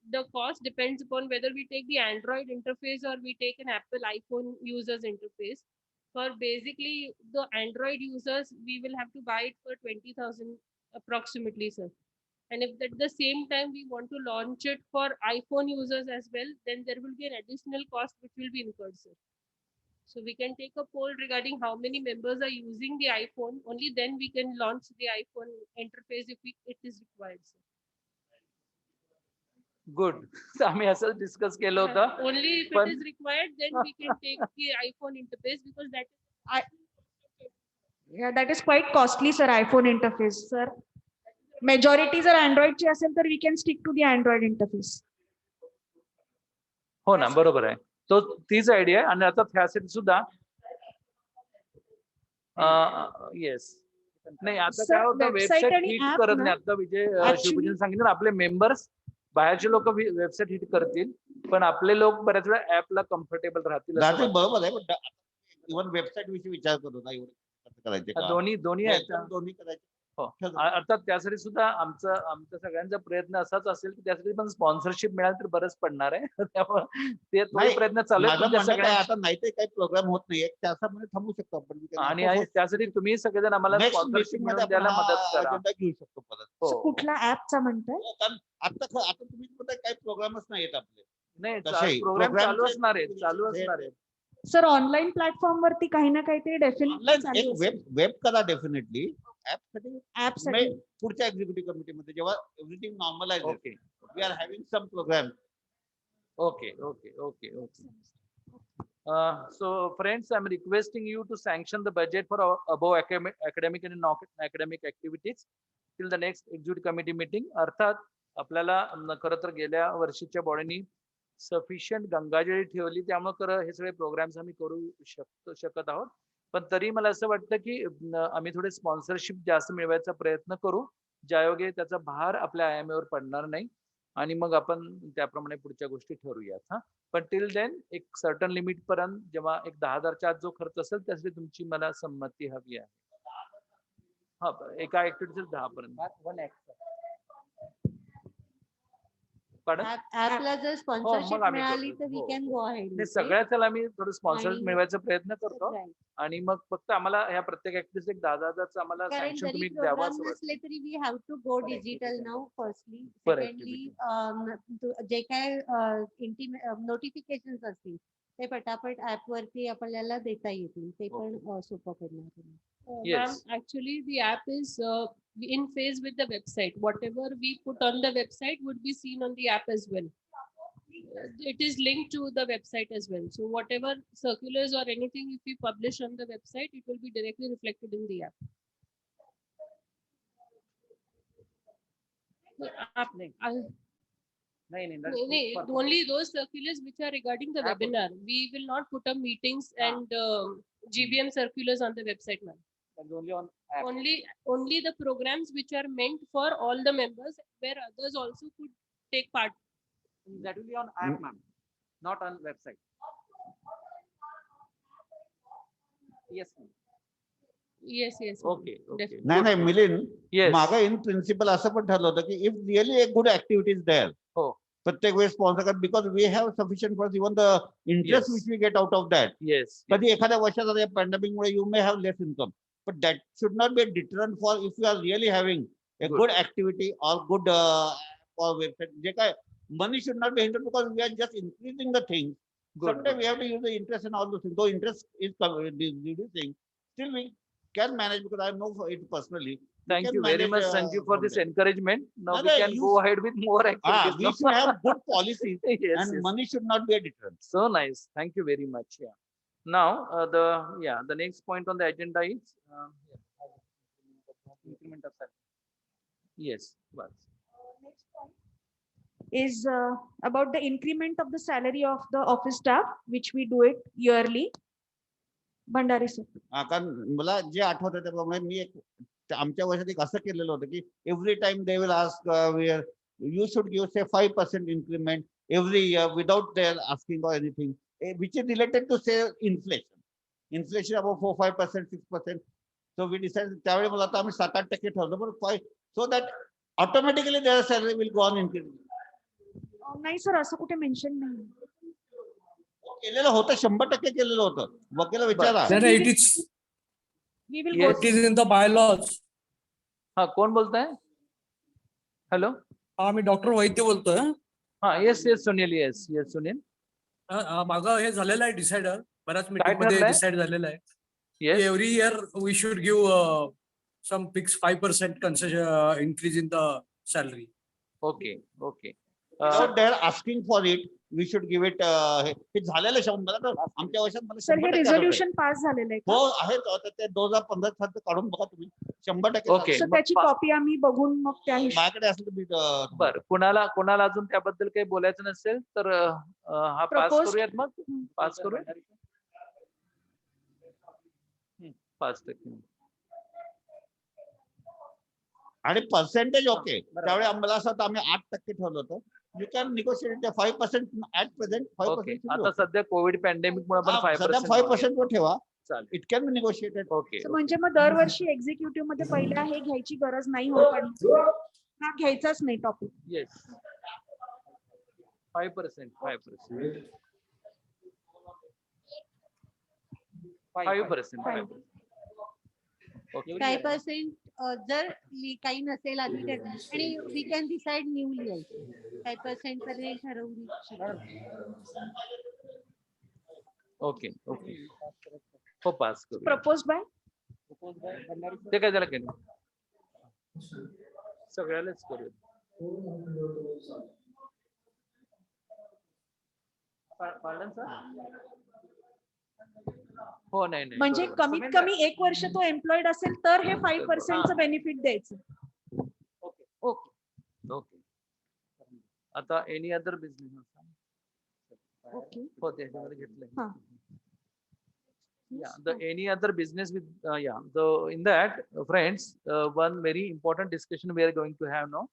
the cost depends upon whether we take the Android interface or we take an Apple iPhone user's interface. For basically the Android users, we will have to buy it for 20,000 approximately, sir. And if at the same time we want to launch it for iPhone users as well, then there will be an additional cost which will be incurred, sir. So we can take a poll regarding how many members are using the iPhone. Only then we can launch the iPhone interface if it is required, sir. Good. आम्ही असं discuss केलं होतं. Only if it is required, then we can take the iPhone interface, because that Yeah, that is quite costly, sir, iPhone interface, sir. Majority जर Android ची असेल तर we can stick to the Android interface. हो ना, बरोबर आहे. तो तीच आयडिया आहे. आणि आता त्यासाठी सुद्धा येस, नाही आता काय होतं, वेबसाईट हिट करत नाही. आता विजय शिवभूषण सांगितलं ना, आपले मेंबर्स बाहेरचे लोक वेबसाईट हिट करतील, पण आपले लोक बऱ्याच वेळा ऍपला कम्फर्टेबल राहतील. बरोबर आहे, पण इव्हन वेबसाईट विषयी विचार करू ना, एवढं करायचे दोन्ही आहेत. दोन्ही करायचे. हो, अर्थात त्यासाठी सुद्धा आमचा सगळ्यांचा प्रयत्न असाच असेल की त्यासाठी पण स्पॉन्सरशिप मिळाल तर बरंच पडणार आहे. त्यामुळे ते तोही प्रयत्न चालू आहे. आता नाही ते काही प्रोग्राम होत नाही, एक तासामध्ये थांबू शकतो आपण. आणि त्यासाठी तुम्ही सगळेजण आम्हाला स्पॉन्सरशिप मिळवून द्यायला मदत करा. घेऊ शकतो परत. कुठला ऍपचा म्हणताय? आता तुम्ही काही प्रोग्रामच नाही येत आपले. नाही, प्रोग्राम चालू असणार आहे. सर ऑनलाईन प्लॅटफॉर्म वरती काही ना काहीतरी डेफिनेटली वेब करा डेफिनेटली. ऍपसाठी पुढच्या एक्झिक्युटिव्ह कमिटीमध्ये जेव्हा एव्हरीथिंग नॉर्मलाइज होते, we are having some programme. Okay. So friends, I'm requesting you to sanction the budget for our above academic and non-academic activities till the next executive committee meeting. अर्थात आपल्याला खरं तर गेल्या वर्षीच्या बॉडीनी sufficient गंगाजळी ठेवली, त्यामुळे हे सगळे प्रोग्राम्स आम्ही करू शकत आहोत. पण तरी मला असं वाटतं की आम्ही थोडे स्पॉन्सरशिप जास्त मिळवायचा प्रयत्न करू, ज्यायोगे त्याचा भार आपल्या IMA वर पडणार नाही, आणि मग आपण त्याप्रमाणे पुढच्या गोष्टी ठरवूयात. पण टिल देन एक सर्टन लिमिट पर्यंत, जेव्हा एक 10,000च्या आत जो खर्च असेल त्यासाठी तुमची मला संमती हवी आहे. हा, एका ऍक्टिव्हिटीज 10 पर्यंत. ऍपला जर स्पॉन्सरशिप मिळाली तर वी कॅन गो अहेड. सगळ्याच आम्ही थोडं स्पॉन्सर मिळवायचा प्रयत्न करतो, आणि मग फक्त आम्हाला ह्या प्रत्येक ऍक्टिव्हिटीज एक 10,000चं आम्हाला सँक्शन तुम्ही द्यावा. नसले तरी we have to go digital now firstly. Secondly जे काय नोटिफिकेशन्स असतील ते पटापट ऍप वरती आपल्याला देता येतील, ते पण सोपं करणार. Ma'am, actually the app is in phase with the website. Whatever we put on the website would be seen on the app as well. It is linked to the website as well. So whatever circulars or anything if we publish on the website, it will be directly reflected in the app. Only those circulars which are regarding the webinar. We will not put up meetings and GBM circulars on the website, ma'am. Only on app. Only the programs which are meant for all the members, where others also could take part. That will be on app, ma'am, not on website. Yes. Okay. नाही मिलिंद, मागे इन principal असं पण ठरलं होतं की if really एक good activity is there, प्रत्येक वेळेस स्पॉन्सर कर, because we have sufficient for even the interest which we get out of that. कधी एखाद्या वर्षात पॅन्डेमिक मुळे you may have less income, but that should not be a deterrent for if you are really having a good activity or good or website. Money should not be hindered because we are just increasing the things. Sometimes we have to use the interest and all those things. Though interest is reducing, still we can manage, because I know for it personally. Thank you very much, Sanjeev, for this encouragement. Now we can go ahead with more activities. We should have good policies and money should not be a deterrent. So nice. Thank you very much. Yeah. Now the next point on the agenda is increment of salary. Yes. Next point is about the increment of the salary of the office staff, which we do it yearly. Bhandari sir. कारण मला जे आठवतं त्याप्रमाणे मी एक आमच्या वर्षात एक असं केलेलं होतं की every time they will ask you should give से 5% increment every year without their asking or anything, which is related to say inflation about 4-5%, 6%. So we decided त्यावेळी मला आता आम्ही 7-8% ठरवलं, पण so that automatically their salary will go on increasing. नाही sir, असं कुठे मेन्शन नाही. केलेलं होतं 100% केलेलं होतं. वकील विचारा. We will go. It is in the bylaws. हा कोण बोलताय? हॅलो. हा मी डॉक्टर वैद्य बोलतोय. हा yes yes Sunil yes yes Sunil. मागं हे झालेलं आहे डिसाइड बऱ्याच काय मीटिंग मध्ये ठरलंय? डिसाइड झालेलं आहे. Yes every year we should give some fixed 5% concession increase in the salary. Okay okay. So they are asking for it. We should give it. हे झालेलं 100 आमच्या वर्षात मला सर हे 100% रिझोल्युशन पास झालेलं आहे हो का? आहे ते 2015 सारखं काढून बघा तुम्ही 100% ओके. सर त्याची कॉपी आम्ही बघून मग त्या माझ्याकडे असलं तर मी बर कोणाला अजून त्याबद्दल काही बोलायचं नसेल तर हा पास Propose. करूयात मग पास करूया 5%. आणि पर्सेंटेज ओके. त्यावेळी आम्हाला असं होतं आम्ही 8% ठेवलं होतं. You can negotiate 5% at present okay 5%. आता सध्या कोविड पॅन्डेमिक मुळे आपण सध्या 5% 5% वर ठेवा. चालेल. It can be negotiated. Okay म्हणजे मग दरवर्षी एक्झिक्युटिव्ह मध्ये पहिला हे घ्यायची गरज नाही होत. हा घ्यायचाच नाही टॉपिक. येस 5% 5%. ओके 5% जर काही नसेल आधी आणि वी कॅन डिसाइड न्यूली 5% पर्यंत ठरवू शकतो. ओके ओके हो पास करू. प्रपोज बाय ते काय झालं की सगळ्यालाच करू. हो नाही नाही म्हणजे बरोबर. कमीत कमी 1 वर्ष तो एम्प्लॉईड असेल तर हे 5% बेनिफिट द्यायचं. Okay okay okay. आता एनी अदर बिझनेस ओके हो त्याच्यामध्ये घेतलंय. हा. Yeah, any other business with in that friends, one very important discussion we are going to have now,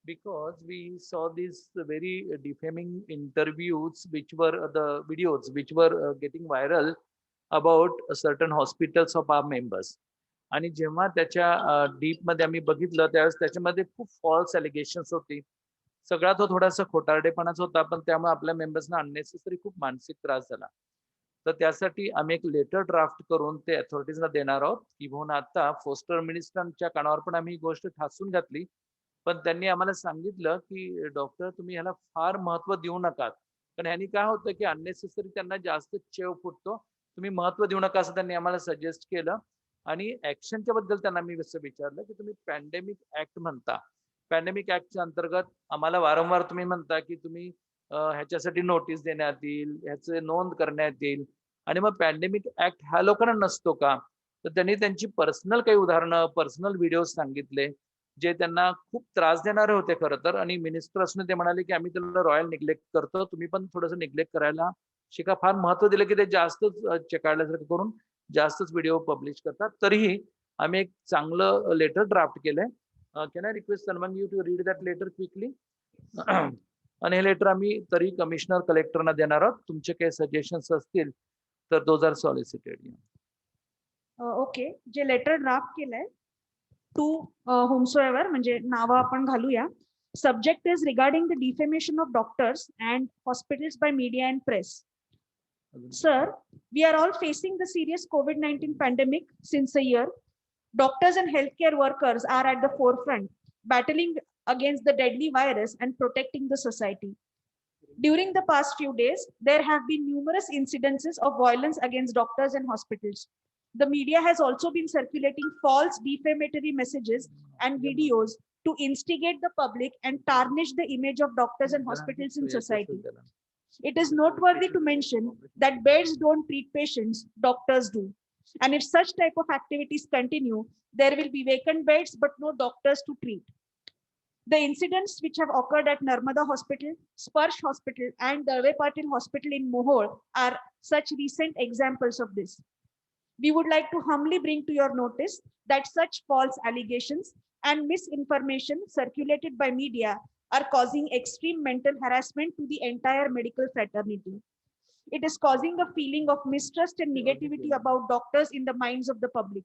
because we saw these very defaming interviews which were the videos which were getting viral about certain hospitals of our members. आणि जेव्हा त्याच्या deep मध्ये आम्ही बघितलं त्यावेळेस त्याच्यामध्ये खूप false अलिगेशन्स होती. सगळा तो थोडासा खोटारडेपणाच होता, पण त्यामुळे आपल्या मेंबर्सना अननेसेसरी खूप मानसिक त्रास झाला. तर त्यासाठी आम्ही एक लेटर ड्राफ्ट करून ते अथॉरिटीजना देणार आहोत. किंवा आता फोस्टर मिनिस्टरांच्या कानावर पण आम्ही ही गोष्ट ठासून घातली, पण त्यांनी आम्हाला सांगितलं की डॉक्टर तुम्ही ह्याला फार महत्व देऊ नका, पण ह्यानी काय होतं की अननेसेसरी त्यांना जास्त चेव फुटतो. तुम्ही महत्व देऊ नका असं त्यांनी आम्हाला सजेस्ट केलं. आणि ऍक्शनच्या बद्दल त्यांना मी असं विचारलं की तुम्ही पॅन्डेमिक ऍक्ट म्हणता, पॅन्डेमिक ऍक्टच्या अंतर्गत आम्हाला वारंवार तुम्ही म्हणता की तुम्ही ह्याच्यासाठी नोटीस देण्यात येईल, ह्याचे नोंद करण्यात येईल, आणि मग पॅन्डेमिक ऍक्ट ह्या लोकांना नसतो का? तर त्यांनी त्यांची पर्सनल काही उदाहरणं पर्सनल व्हिडिओ सांगितले जे त्यांना खूप त्रास देणारे होते खरं तर. आणि मिनिस्टर असून ते म्हणाले की आम्ही त्याला रॉयल निग्लेक्ट करतो, तुम्ही पण थोडंसं निग्लेक्ट करायला शिका. फार महत्व दिलं की ते जास्तच चेकाळल्यासारखं करून जास्तच व्हिडिओ पब्लिश करतात. तरीही आम्ही एक चांगलं लेटर ड्राफ्ट केलंय. Can I request someone you to read that letter quickly. आणि हे लेटर आम्ही तरी कमिशनर कलेक्टरना देणार आहोत. तुमचे काही सजेशन्स असतील तर दोज आर सॉलिसिटेड. ओके जे लेटर ड्राफ्ट केलंय टू होमसोएवर म्हणजे नाव आपण घालूया. Subject is regarding the defamation of doctors and hospitals by media and press. Sir, we are all facing the serious COVID-19 pandemic since a year. Doctors and healthcare workers are at the forefront, battling against the deadly virus and protecting the society. During the past few days, there have been numerous incidences of violence against doctors and hospitals. The media has also been circulating false defamatory messages and videos to instigate the public and tarnish the image of doctors and hospitals in society. It is noteworthy to mention that beds don't treat patients, doctors do. And if such type of activities continue, there will be vacant beds but no doctors to treat. The incidents which have occurred at Narmada Hospital, Sparsh Hospital and Dalve Patil Hospital in Mohol are such recent examples of this. We would like to humbly bring to your notice that such false allegations and misinformation circulated by media are causing extreme mental harassment to the entire medical fraternity. It is causing a feeling of mistrust and negativity about doctors in the minds of the public.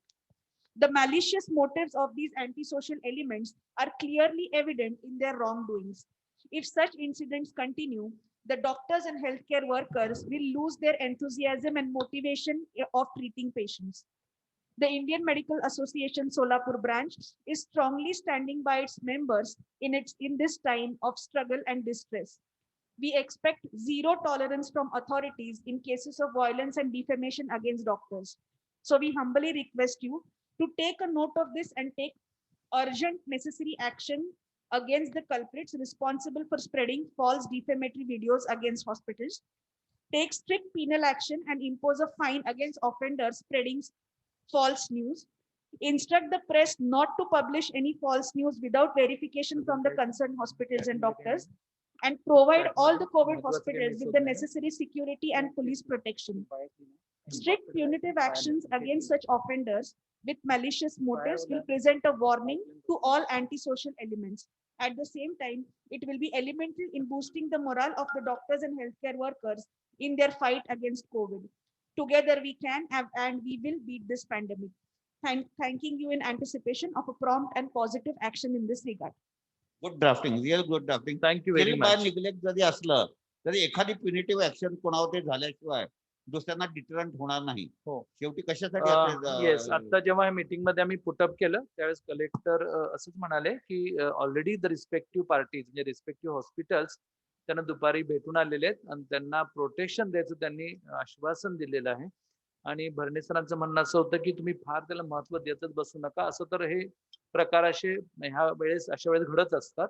The malicious motives of these antisocial elements are clearly evident in their wrongdoings. If such incidents continue, the doctors and healthcare workers will lose their enthusiasm and motivation of treating patients. The Indian Medical Association Solapur branch is strongly standing by its members in this time of struggle and distress. We expect zero tolerance from authorities in cases of violence and defamation against doctors. So we humbly request you to take a note of this and take urgent necessary action against the culprits responsible for spreading false defamatory videos against hospitals. Take strict penal action and impose a fine against offenders spreading false news. Instruct the press not to publish any false news without verification from the concerned hospitals and doctors, and provide all the COVID hospitals with the necessary security and police protection. Strict punitive actions against such offenders with malicious motives will present a warning to all antisocial elements. At the same time, it will be elemental in boosting the morale of the doctors and healthcare workers in their fight against COVID. Together we can and we will beat this pandemic. Thanking you in anticipation of a prompt and positive action in this regard. Good drafting, real good drafting. Thank you very by much. Neglect जरी असलं तरी एखादी प्युनिटिव्ह action कोणावर ते झाल्याशिवाय दुसऱ्यांना डिटरंट होणार नाही. हो. शेवटी कशासाठी येस, आता जेव्हा मीटिंग मध्ये आम्ही पुटअप केलं त्यावेळेस कलेक्टर असंच म्हणाले की ऑलरेडी द रिस्पेक्टिव्ह पार्टीज म्हणजे रिस्पेक्टिव्ह हॉस्पिटल्स त्यांना दुपारी भेटून आलेले आहेत आणि त्यांना प्रोटेक्शन द्यायचं त्यांनी आश्वासन दिलेलं आहे. आणि भरणे सरांचं म्हणणं असं होतं की तुम्ही फार त्याला महत्व देतच बसू नका, असं तर हे प्रकार असे अशा वेळेस घडत असतात.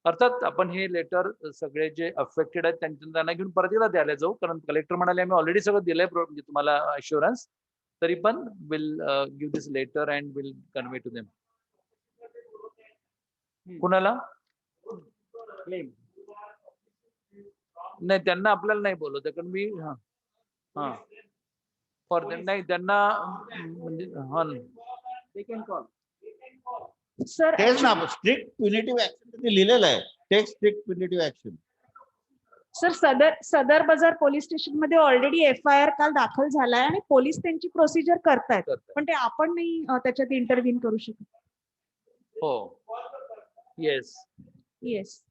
अर्थात आपण हे लेटर सगळे जे अफेक्टेड आहेत त्यांना घेऊन परत एकदा द्यायला जाऊ, कारण कलेक्टर म्हणाले आम्ही ऑलरेडी सगळं दिलंय म्हणजे तुम्हाला अश्युरन्स, तरी पण will give this letter and will convey to them. कुणाला नाही, त्यांना आपल्याला नाही बोलवत कारण मी फॉर नाही त्यांना म्हणजे सर तेच ना, स्ट्रिक्ट प्युनिटिव्ह ऍक्शन लिहिलेलं आहे. Take strict punitive action. Sir Sadar Bazar police station मध्ये ऑलरेडी FIR काल दाखल झालाय आणि पोलीस त्यांची प्रोसिजर करतायत, पण ते आपण नाही त्याच्यात इंटरव्हीन करू शकत. हो, येस येस,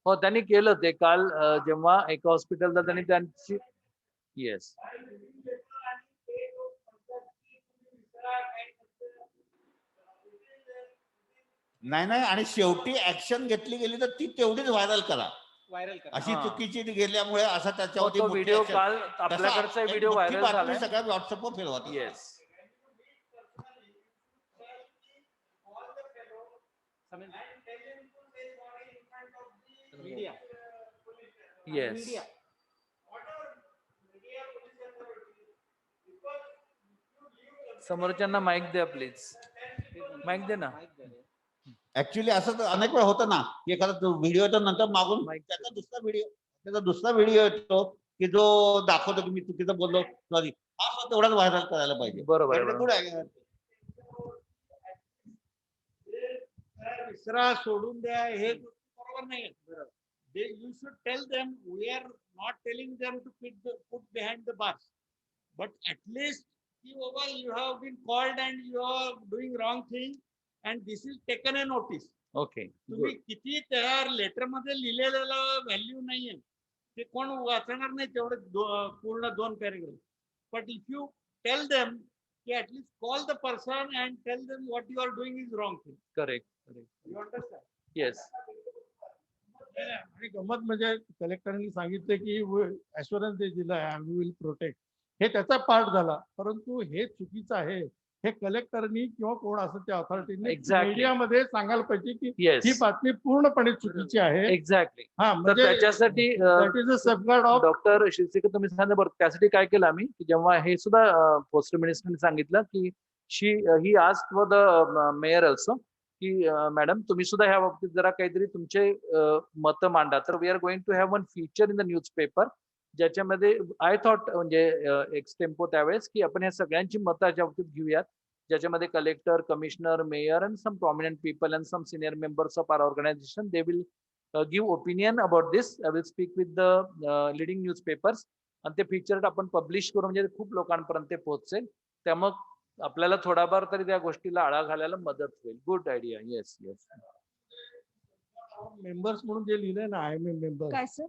हो त्यांनी केलं ते काल जेव्हा एका हॉस्पिटलला त्यांनी त्यांची येस नाही आणि शेवटी ऍक्शन घेतली गेली तर ती तेवढीच व्हायरल करा. अशी चुकीची गेल्यामुळे असा त्याच्यावरती व्हिडिओ काल आपल्याकडचा व्हिडिओ व्हायरल झाला सगळ्या व्हॉट्सअपवर फिरवा. येस येस समोरच्यांना माईक द्या प्लीज, माईक दे ना. ऍक्च्युली असं तर अनेक वेळा होतं ना की एखादा व्हिडिओ येतो नंतर मागून त्याचा दुसरा व्हिडिओ येतो की जो दाखवतो की मी चुकीचं बोललो, सॉरी, हा तेवढाच व्हायरल करायला पाहिजे. बरोबर. तिसरा सोडून द्या हे बरोबर नाही. You should tell them we are not telling them to put behind the bars, but at least you have been called and you are doing wrong thing and this is taken a notice. Okay, तुम्ही किती त्या letter मध्ये लिहिलेला value नाहीये ते कोण वाचणार नाही तेवढे पूर्ण 2 paragraph. But if you tell them की at least call the person and tell them what you are doing is wrong thing. Correct. You understand? Yes. आणि गमत म्हणजे कलेक्टरांनी सांगितलं की ऍश्युरन्स दिला वी विल प्रोटेक्ट, हे त्याचा पार्ट झाला, परंतु हे चुकीचं आहे. हे कलेक्टरनी किंवा कोण असं त्या ऑथॉरिटीने मीडियामध्ये सांगायला पाहिजे की ही बातमी पूर्णपणे चुकीची आहे. एक्झॅक्टली. हा, म्हणजे त्याच्यासाठी डॉक्टर शिरसेकर तुम्ही सांगितलं बरं, त्यासाठी काय केलं आम्ही की जेव्हा हे सुद्धा पोस्ट मिनिस्टरने सांगितलं की he asked for the mayor also की मॅडम तुम्ही सुद्धा ह्या बाबतीत जरा काहीतरी तुमचे मत मांडा. तर we are going to have one feature in the newspaper ज्याच्यामध्ये आय थॉट म्हणजे एक्सटेम्पो त्यावेळेस की आपण ह्या सगळ्यांची मतं याच्या बाबतीत घेऊयात, ज्याच्यामध्ये collector, commissioner, mayor and some prominent people and some senior members of our organisation they will give opinion about this. I will speak with the leading newspapers आणि ते फीचर आपण पब्लिश करू म्हणजे खूप लोकांपर्यंत ते पोहोचेल. त्यामुळे आपल्याला थोडाफार तरी त्या गोष्टीला आळा घालायला मदत होईल. Good idea. Yes yes. Members म्हणून जे लिहिलंय ना, IMA मेंबर, काय सर?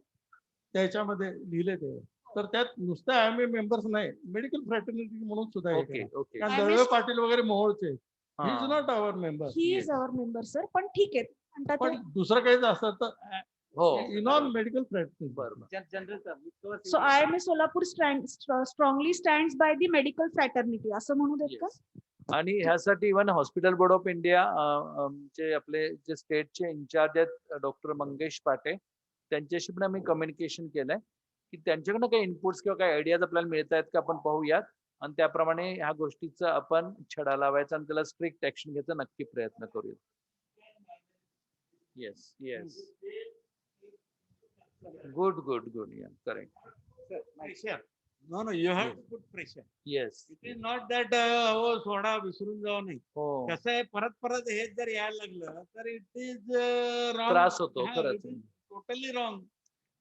त्याच्यामध्ये लिहिले ते. तर त्यात नुसतं IMA मेंबर्स नाही, मेडिकल फ्रॅटर्निटी म्हणून सुद्धा हे ओके करा. ओके कारण IMA दळवे पाटील वगैरे मोहोळचे ही इज हा not our member. He is our member sir, पण ठीक आहे म्हणतात पण दुसरं काही असतं तर हो इनॉन मेडिकल फ्रॅटर्निटी. बरोबर. सो IMA Solapur strongly stands by the medical fraternity असं म्हणू देत का? आणि ह्यासाठी even hospital board of India चे आपले जे स्टेटचे इन्चार्ज आहेत डॉक्टर मंगेश पाटे, त्यांच्याशी पण आम्ही कम्युनिकेशन केलंय की त्यांच्याकडनं काही इनपुट्स किंवा काही आयडियाज आपल्याला मिळत आहेत का आपण पाहूयात आणि त्याप्रमाणे ह्या गोष्टीचा आपण छडा लावायचा आणि त्याला स्ट्रिक्ट ऍक्शन घ्यायचा नक्की प्रयत्न करूया. Yes yes good good good ya correct. Pressure. No, you have to put pressure. Yes It is not that हो सोडा विसरून जाऊ नये. हो कसं आहे परत परत हेच जर यायला लागलं तर इट इज रॉंग. त्रास होतो खरंच. Totally wrong.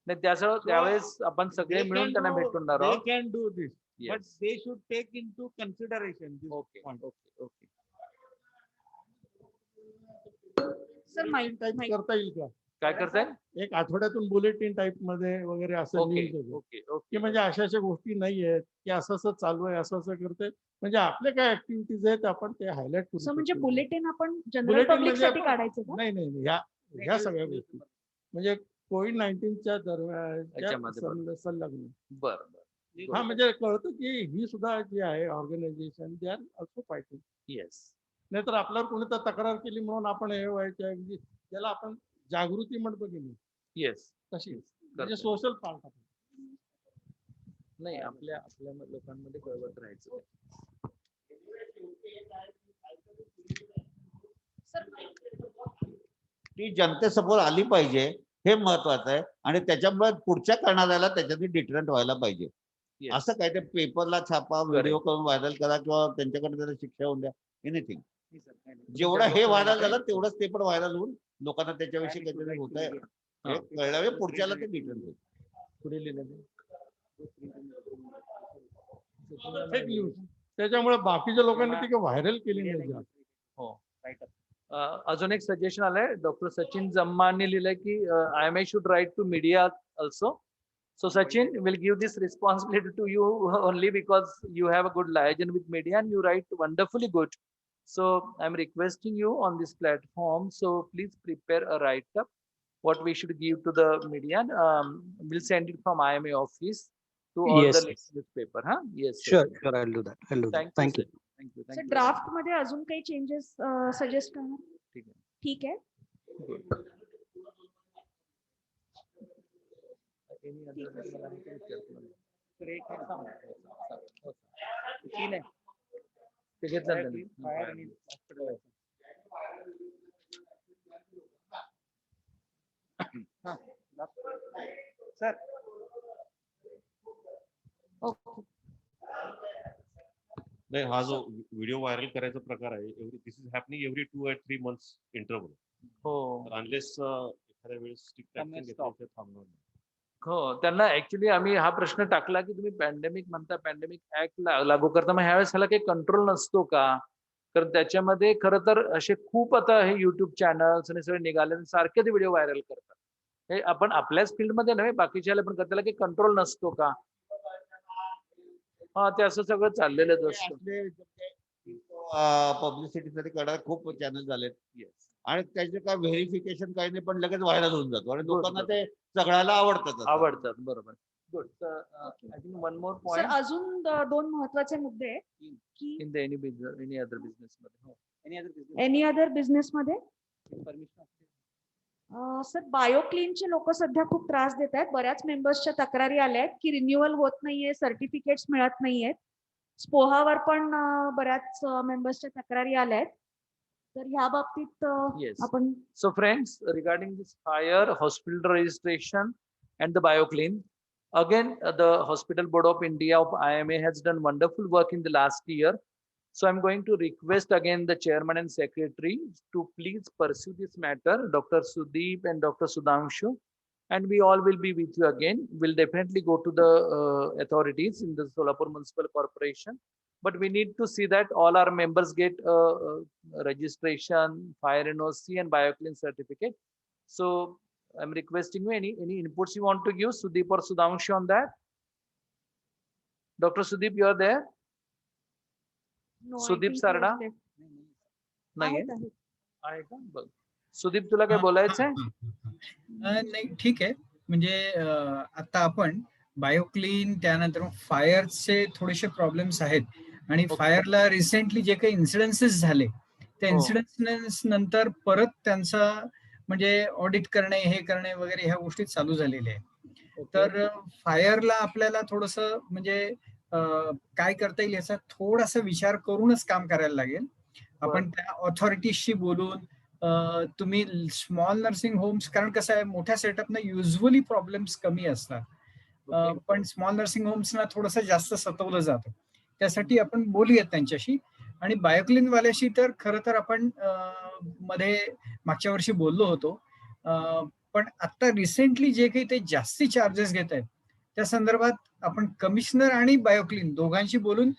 नाही त्यावेळेस आपण सगळे मिळून त्यांना भेटून They can do this, but Yes. they should take into consideration this okay point. Okay okay. Sir माहिती करता येईल का? काय करताय? एक आठवड्यातून बुलेटिन टाइप मध्ये वगैरे असं ओके न्यूज येतं. ओके की ओके म्हणजे अशा अशा गोष्टी नाही आहेत की असं असं चालू आहे, असं असं करते, म्हणजे आपले काय ऍक्टिव्हिटीज आहेत आपण ते हायलाइट करू सो म्हणजे शकतो. बुलेटिन आपण जनरल बुलेटिन पब्लिक म्हणजे साठी आपण- काढायचं का? नाही नाही ह्या सगळ्या गोष्टी म्हणजे कोविड-19च्या याच्यामध्ये दरम्यान संलग्न. बरं बरं. हा म्हणजे कळतं की ही सुद्धा जी आहे organisation they are also fighting. Yes नाहीतर आपल्यावर कोणी तर तक्रार केली म्हणून आपण हे व्हायच्या ऐवजी त्याला आपण जागृती म्हणतो की नाही येस तशी म्हणजे करतोय. Social part. नाही आपल्या लोकांमध्ये कळवत राहायचं. ती जनतेसमोर आली पाहिजे हे महत्वाचं आहे आणि त्याच्यामुळे पुढच्या करणाऱ्याला त्याच्यातून डिटरंट व्हायला पाहिजे. Yes. असं काय ते पेपरला छापा, व्हिडिओ करून व्हायरल करा किंवा त्यांच्याकडे त्याला शिक्षा होऊन द्या, एनिथिंग. जेवढं हे व्हायरल झालं तेवढंच ते पण व्हायरल होऊन लोकांना त्याच्याविषयी काहीतरी होत आहे हे कळल्यावर पुढच्याला ते डिटरंट होईल. पुढे लिहिलं फेक न्यूज त्याच्यामुळे बाकीच्या लोकांनी ती व्हायरल केली नाही जात. हो. अजून एक सजेशन आलंय डॉक्टर सचिन जम्मानी लिहिलंय की IMA should write to media also. So Sachin will give this responsibility to you only because you have a good liaison with media and you write wonderfully good. So I'm requesting you on this platform. So please prepare a write-up what we should give to the media. We'll send it from IMA office to all Yes, the yes. newspaper. Huh? Yes. Sure, Sachin. sure, I'll do that. I'll do that. Thank you. Thank you. Sir. Thank you. Sir Thank you. Draft मध्ये अजून काही changes suggest करणार? ठीक आहे. ठीक आहे. Good. Any other मला नाही काही विचारलं नाही. तर एक हे सांग. हो. तीन आहे. ते घेतलं ना त्यांनी. हो. हां. Sir okay. नाही हा जो व्हिडिओ व्हायरल करायचा प्रकार आहे this is happening every 2 or 3 months interval. हो अनलेस एखाद्या वेळेस स्ट्रिक्ट ऍक्शन घेतलं तर थांबणार नाही. हो त्यांना ऍक्च्युली आम्ही हा प्रश्न टाकला की तुम्ही पॅन्डेमिक म्हणता पॅन्डेमिक ऍक्ट लागू करता मग ह्यावेळेस ह्याला काही कंट्रोल नसतो का? कारण त्याच्यामध्ये खरं तर असे खूप आता हे युट्यूब चॅनल्स आणि सगळे निघाले आणि सारखे ते व्हिडिओ व्हायरल करतात. हे आपण आपल्याच फील्डमध्ये नव्हे बाकीच्या पण त्याला काही कंट्रोल नसतो का? हा ते असं सगळं चाललेलं असतं. पब्लिसिटीसाठी करणारे खूप चॅनल झालेत आणि त्याचे काय व्हेरिफिकेशन काही नाही पण लगेच व्हायरल होऊन जातो आणि लोकांना ते सगळ्याला आवडतात. आवडतात बरोबर. Good. I think one more sir point अजून दोन महत्त्वाचे मुद्दे आहेत की in the any other business मध्ये. एनी अदर बिझनेस मध्ये सर बायोक्लीनचे लोक सध्या खूप त्रास देत आहेत. बऱ्याच मेंबर्सच्या तक्रारी आल्या आहेत की रिन्युअल होत नाहीये, सर्टिफिकेट्स मिळत नाहीयेत. स्पोहावर पण बऱ्याच मेंबर्सच्या तक्रारी आल्या आहेत. तर ह्या बाबतीत Yes. आपण So friends, regarding this fire, hospital registration and the BioClean, again, the Hospital Board of India of IMA has done wonderful work in the last year. So I'm going to request again the chairman and secretary to please pursue this matter, Dr. Sudeep and Dr. Sudhanshu, and we all will be with you again. We'll definitely go to the authorities in the Solapur Municipal Corporation, but we need to see that all our members get registration, fire NOC and BioClean certificate. So I'm requesting you, any inputs you want to give, Sudeep or Sudhanshu, on that? Dr. Sudeep, you are there? No, I Sudeep think he has Sarda? left. नाहीये? आहेत. आहे का? बघ. सुदीप, तुला काय बोलायचंय? नाही, ठीक आहे. म्हणजे आता आपण बायोक्लीन, त्यानंतर फायरचे थोडेसे प्रॉब्लेम्स आहेत आणि फायरला रिसेंटली जे काही इन्सिडेन्सेस झाले त्या इन्सिडेन्स नंतर परत त्यांचा म्हणजे ऑडिट करणे, हे करणे वगैरे ह्या गोष्टी चालू झालेल्या आहेत. तर फायरला आपल्याला थोडस म्हणजे काय करता येईल याचा थोडासा विचार करूनच काम करायला लागेल. आपण त्या ऑथॉरिटीजशी बोलून तुम्ही स्मॉल नर्सिंग होम्स, कारण कसं आहे मोठ्या सेटअपना युजली प्रॉब्लेम्स कमी असतात, पण स्मॉल नर्सिंग होम्सना थोडंसं जास्त सतवलं जातं. त्यासाठी आपण बोलूयात त्यांच्याशी. आणि बायोक्लिन वाल्याशी तर खरं तर आपण मध्ये मागच्या वर्षी बोललो होतो, पण आता रिसेंटली जे काही ते जास्ती चार्जेस घेत आहेत त्या संदर्भात आपण कमिशनर आणि बायोक्लिन दोघांशी बोलून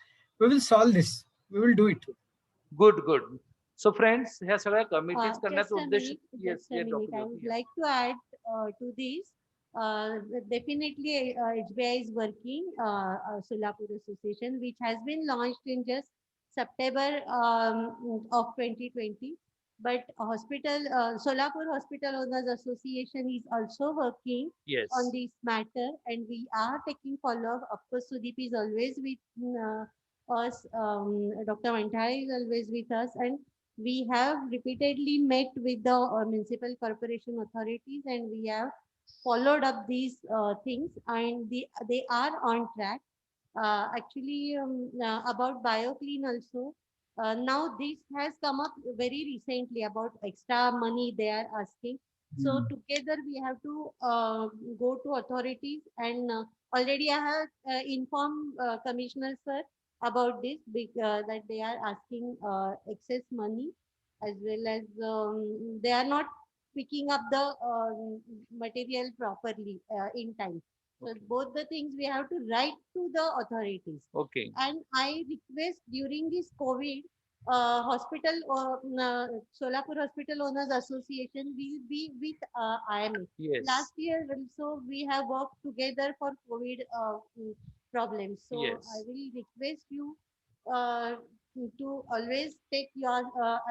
we will solve this, we will do it. Good. So friends, ह्या सगळ्या कमिटीज करण्याचा उद्देश. Just a minute. I would like to add to this. Definitely, HBI is working, Solapur Association, which has been launched in just September of 2020. But Solapur Hospital Owners Association is also working on this matter, and we are taking follow-up. Of course, Sudeep is always with us. Dr. Mantare is always with us, and we have repeatedly met with the municipal corporation authorities, and we have followed up these things, and they are on track. Actually, about BioClean also, now this has come up very recently about extra money they are asking. So together we have to go to authorities, and already I have informed Commissioner Sir about this, that they are asking excess money, as well as they are not picking up the material properly in time. So both the things we have to write to the authorities. Okay. And I request during this COVID, hospital Solapur Hospital Owners Association will be with IMA. Yes. Last year also we have worked together for COVID problems. So I will request you to always take your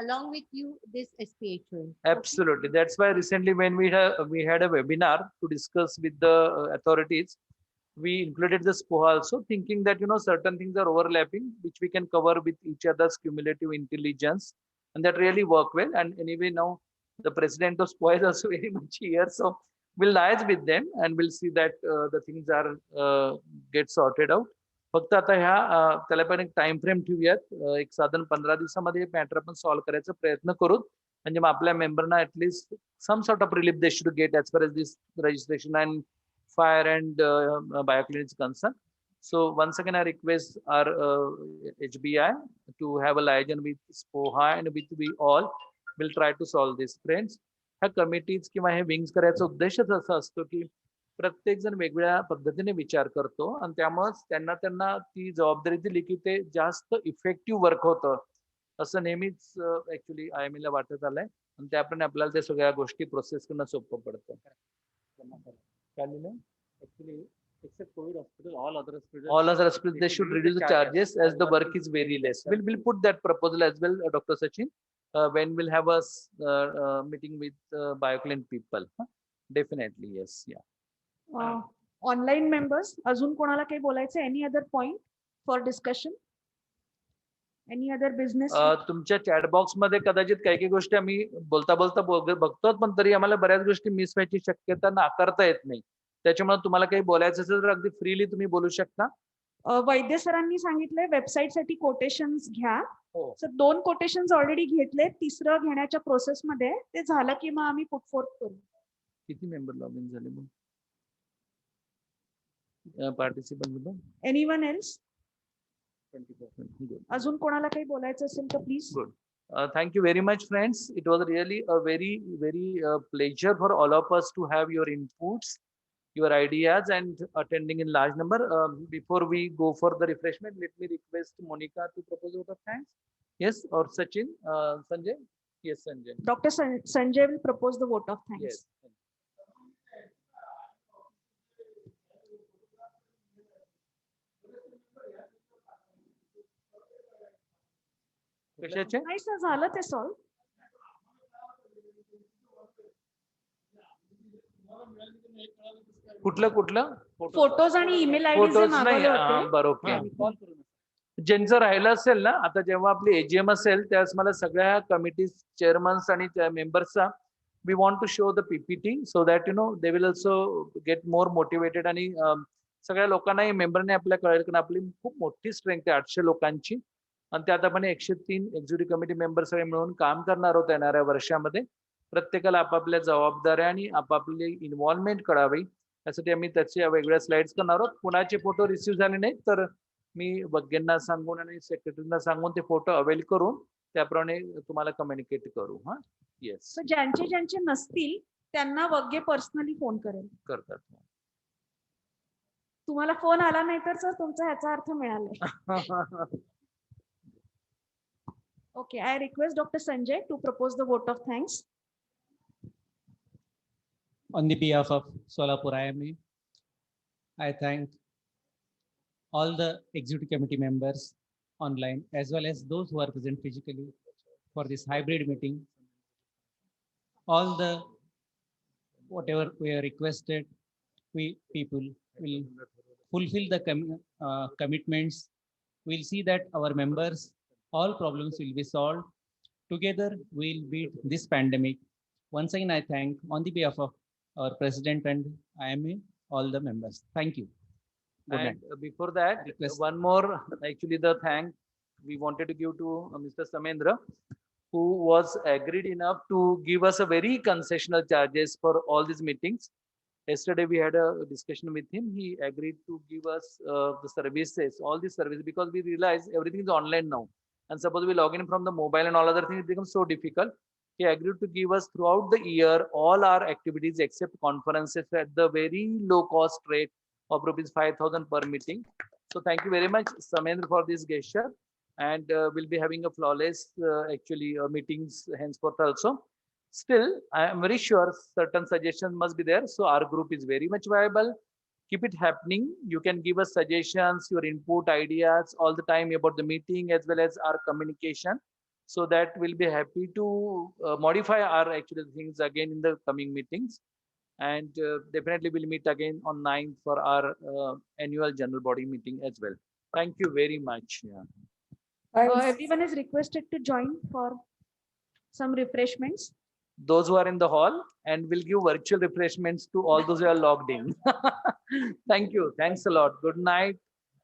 along with you this SPHO. Absolutely. That's why recently when we had a webinar to discuss with the authorities, we included the SPOHA also, thinking that certain things are overlapping, which we can cover with each other's cumulative intelligence, and that really work well. And anyway, now the president of SPOHA is also very much here, so we'll liaise with them and we'll see that the things are get sorted out. फक्त आता ह्या त्याला पण एक time frame ठेवूयात, एक साधारण 15 दिवसामध्ये matter आपण सॉल्व्ह करायचा प्रयत्न करू, म्हणजे मग आपल्या मेंबरना at least some sort of relief they should get as far as this registration and fire and BioClean is concerned. So once again I request our HBI to have a liaison with SPOHA, and with we all will try to solve this. Friends, ह्या committees किंवा हे wings करायचा उद्देशच असा असतो की प्रत्येक जण वेगवेगळ्या पद्धतीने विचार करतो, आणि त्यामुळेच त्यांना ती जबाबदारी दिली की ते जास्त इफेक्टिव्ह वर्क होतं असं नेहमीच ऍक्च्युली IMA ला वाटत आलंय, आणि त्याप्रमाणे आपल्याला त्या सगळ्या गोष्टी प्रोसेस करणं सोपं पडतं. Actually, except COVID hospital, all other hospitals they should reduce the charges as the work is very less. We'll put that proposal as well, Dr. Sachin, when we'll have a meeting with BioClean people. Definitely, yes, yeah. Online members, अजून कोणाला काही बोलायचं? Any other point for discussion? Any other business? तुमच्या chat box मध्ये कदाचित काही गोष्टी आम्ही बोलता बघतो, पण तरी आम्हाला बऱ्याच गोष्टी मिस व्हायची शक्यता नाकारता येत नाही. त्याच्यामुळे तुम्हाला काही बोलायचं असेल तर अगदी फ्रीली तुम्ही बोलू शकता. वैद्य सरांनी सांगितलंय वेबसाईट साठी कोटेशन्स घ्या. सर 2 कोटेशन्स ऑलरेडी घेतले, तिसरं घेण्याच्या प्रोसेस मध्ये. ते झालं की मग आम्ही पुट फोर्थ करू. किती मेंबर लॉग इन झाले मग? Participant anyone else? अजून कोणाला काही बोलायचं असेल तर please. Good. Thank you very much, friends. It was really a very pleasure for all of us to have your inputs, your ideas, and attending in large number. Before we go for the refreshment, let me request Monica to propose a vote of thanks. Yes, or Sachin, Sanjay? Yes, Sanjay. Dr. Sanjay will propose the vote of thanks. Yes. कशाचे? नाही sir, झालं ते solve. कुठलं photos आणि email ID जे photos नाही मागवले होते. बरोबर. ज्यांचं राहिलं असेल ना, आता जेव्हा आपली एजीएम असेल त्यावेळेस मला सगळ्या कमिटी चेअरमन्स आणि मेंबर्सचा we want to show the PPT so that they will also get more motivated. आणि सगळ्या लोकांनाही मेंबरने आपल्या कळेल की आपली खूप मोठी स्ट्रेंथ आहे 800 लोकांची, आणि त्यात आपण 103 एक्झिक्युटिव्ह कमिटी मेंबर सगळे मिळून काम करणार आहोत येणाऱ्या वर्षामध्ये. प्रत्येकाला आपापल्या जबाबदाऱ्या आणि आपापली इन्व्हॉल्वमेंट कळावी यासाठी आम्ही त्याच्या वेगळ्या स्लाइड्स करणार आहोत. कुणाचे फोटो रिसीव्ह झाले नाहीत तर मी वग्गेंना सांगून आणि सेक्रेटरीना सांगून ते फोटो अवेल करून त्याप्रमाणे तुम्हाला कम्युनिकेट करू. हा येस तर ज्यांचे नसतील त्यांना वग्गे पर्सनली फोन करेल. करतात. तुम्हाला फोन आला नाही तर सर तुमचा ह्याचा अर्थ मिळाला. Okay, I request Dr. Sanjay to propose the vote of thanks. On the behalf of Solapur IMA, I thank all the executive committee members online as well as those who are present physically for this hybrid meeting. All the whatever we are requested, we people will fulfill the commitments. We'll see that our members, all problems will be solved. Together, we'll beat this pandemic. Once again, I thank on the behalf of our president and IMA, all the members. Thank you. Good night. And before that, one more, actually the thank we wanted to give to Mr. Samendra, who was agreed enough to give us a very concessional charges for all these meetings. Yesterday we had a discussion with him. He agreed to give us the services, all these services, because we realize everything is online now. And suppose we log in from the mobile and all other things, it becomes so difficult. He agreed to give us throughout the year all our activities except conferences at the very low cost rate of rupees 5,000 per meeting. So thank you very much, Samendra, for this gesture. And we'll be having a flawless meetings henceforth also. Still, I am very sure certain suggestions must be there. So our group is very much viable. Keep it happening. You can give us suggestions, your input, ideas all the time about the meeting as well as our communication, so that we'll be happy to modify our actual things again in the coming meetings. And definitely we'll meet again on 9th for our annual general body meeting as well. Thank you very much. Everyone is requested to join for some refreshments. Those who are in the hall, and we'll give virtual refreshments to all those who are logged in. Thank you. Thanks a lot. Good night.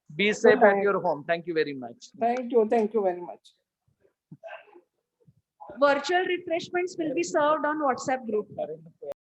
Be safe at your home. Thank you very much. Thank you. Thank you very much. Virtual refreshments will be served on WhatsApp group.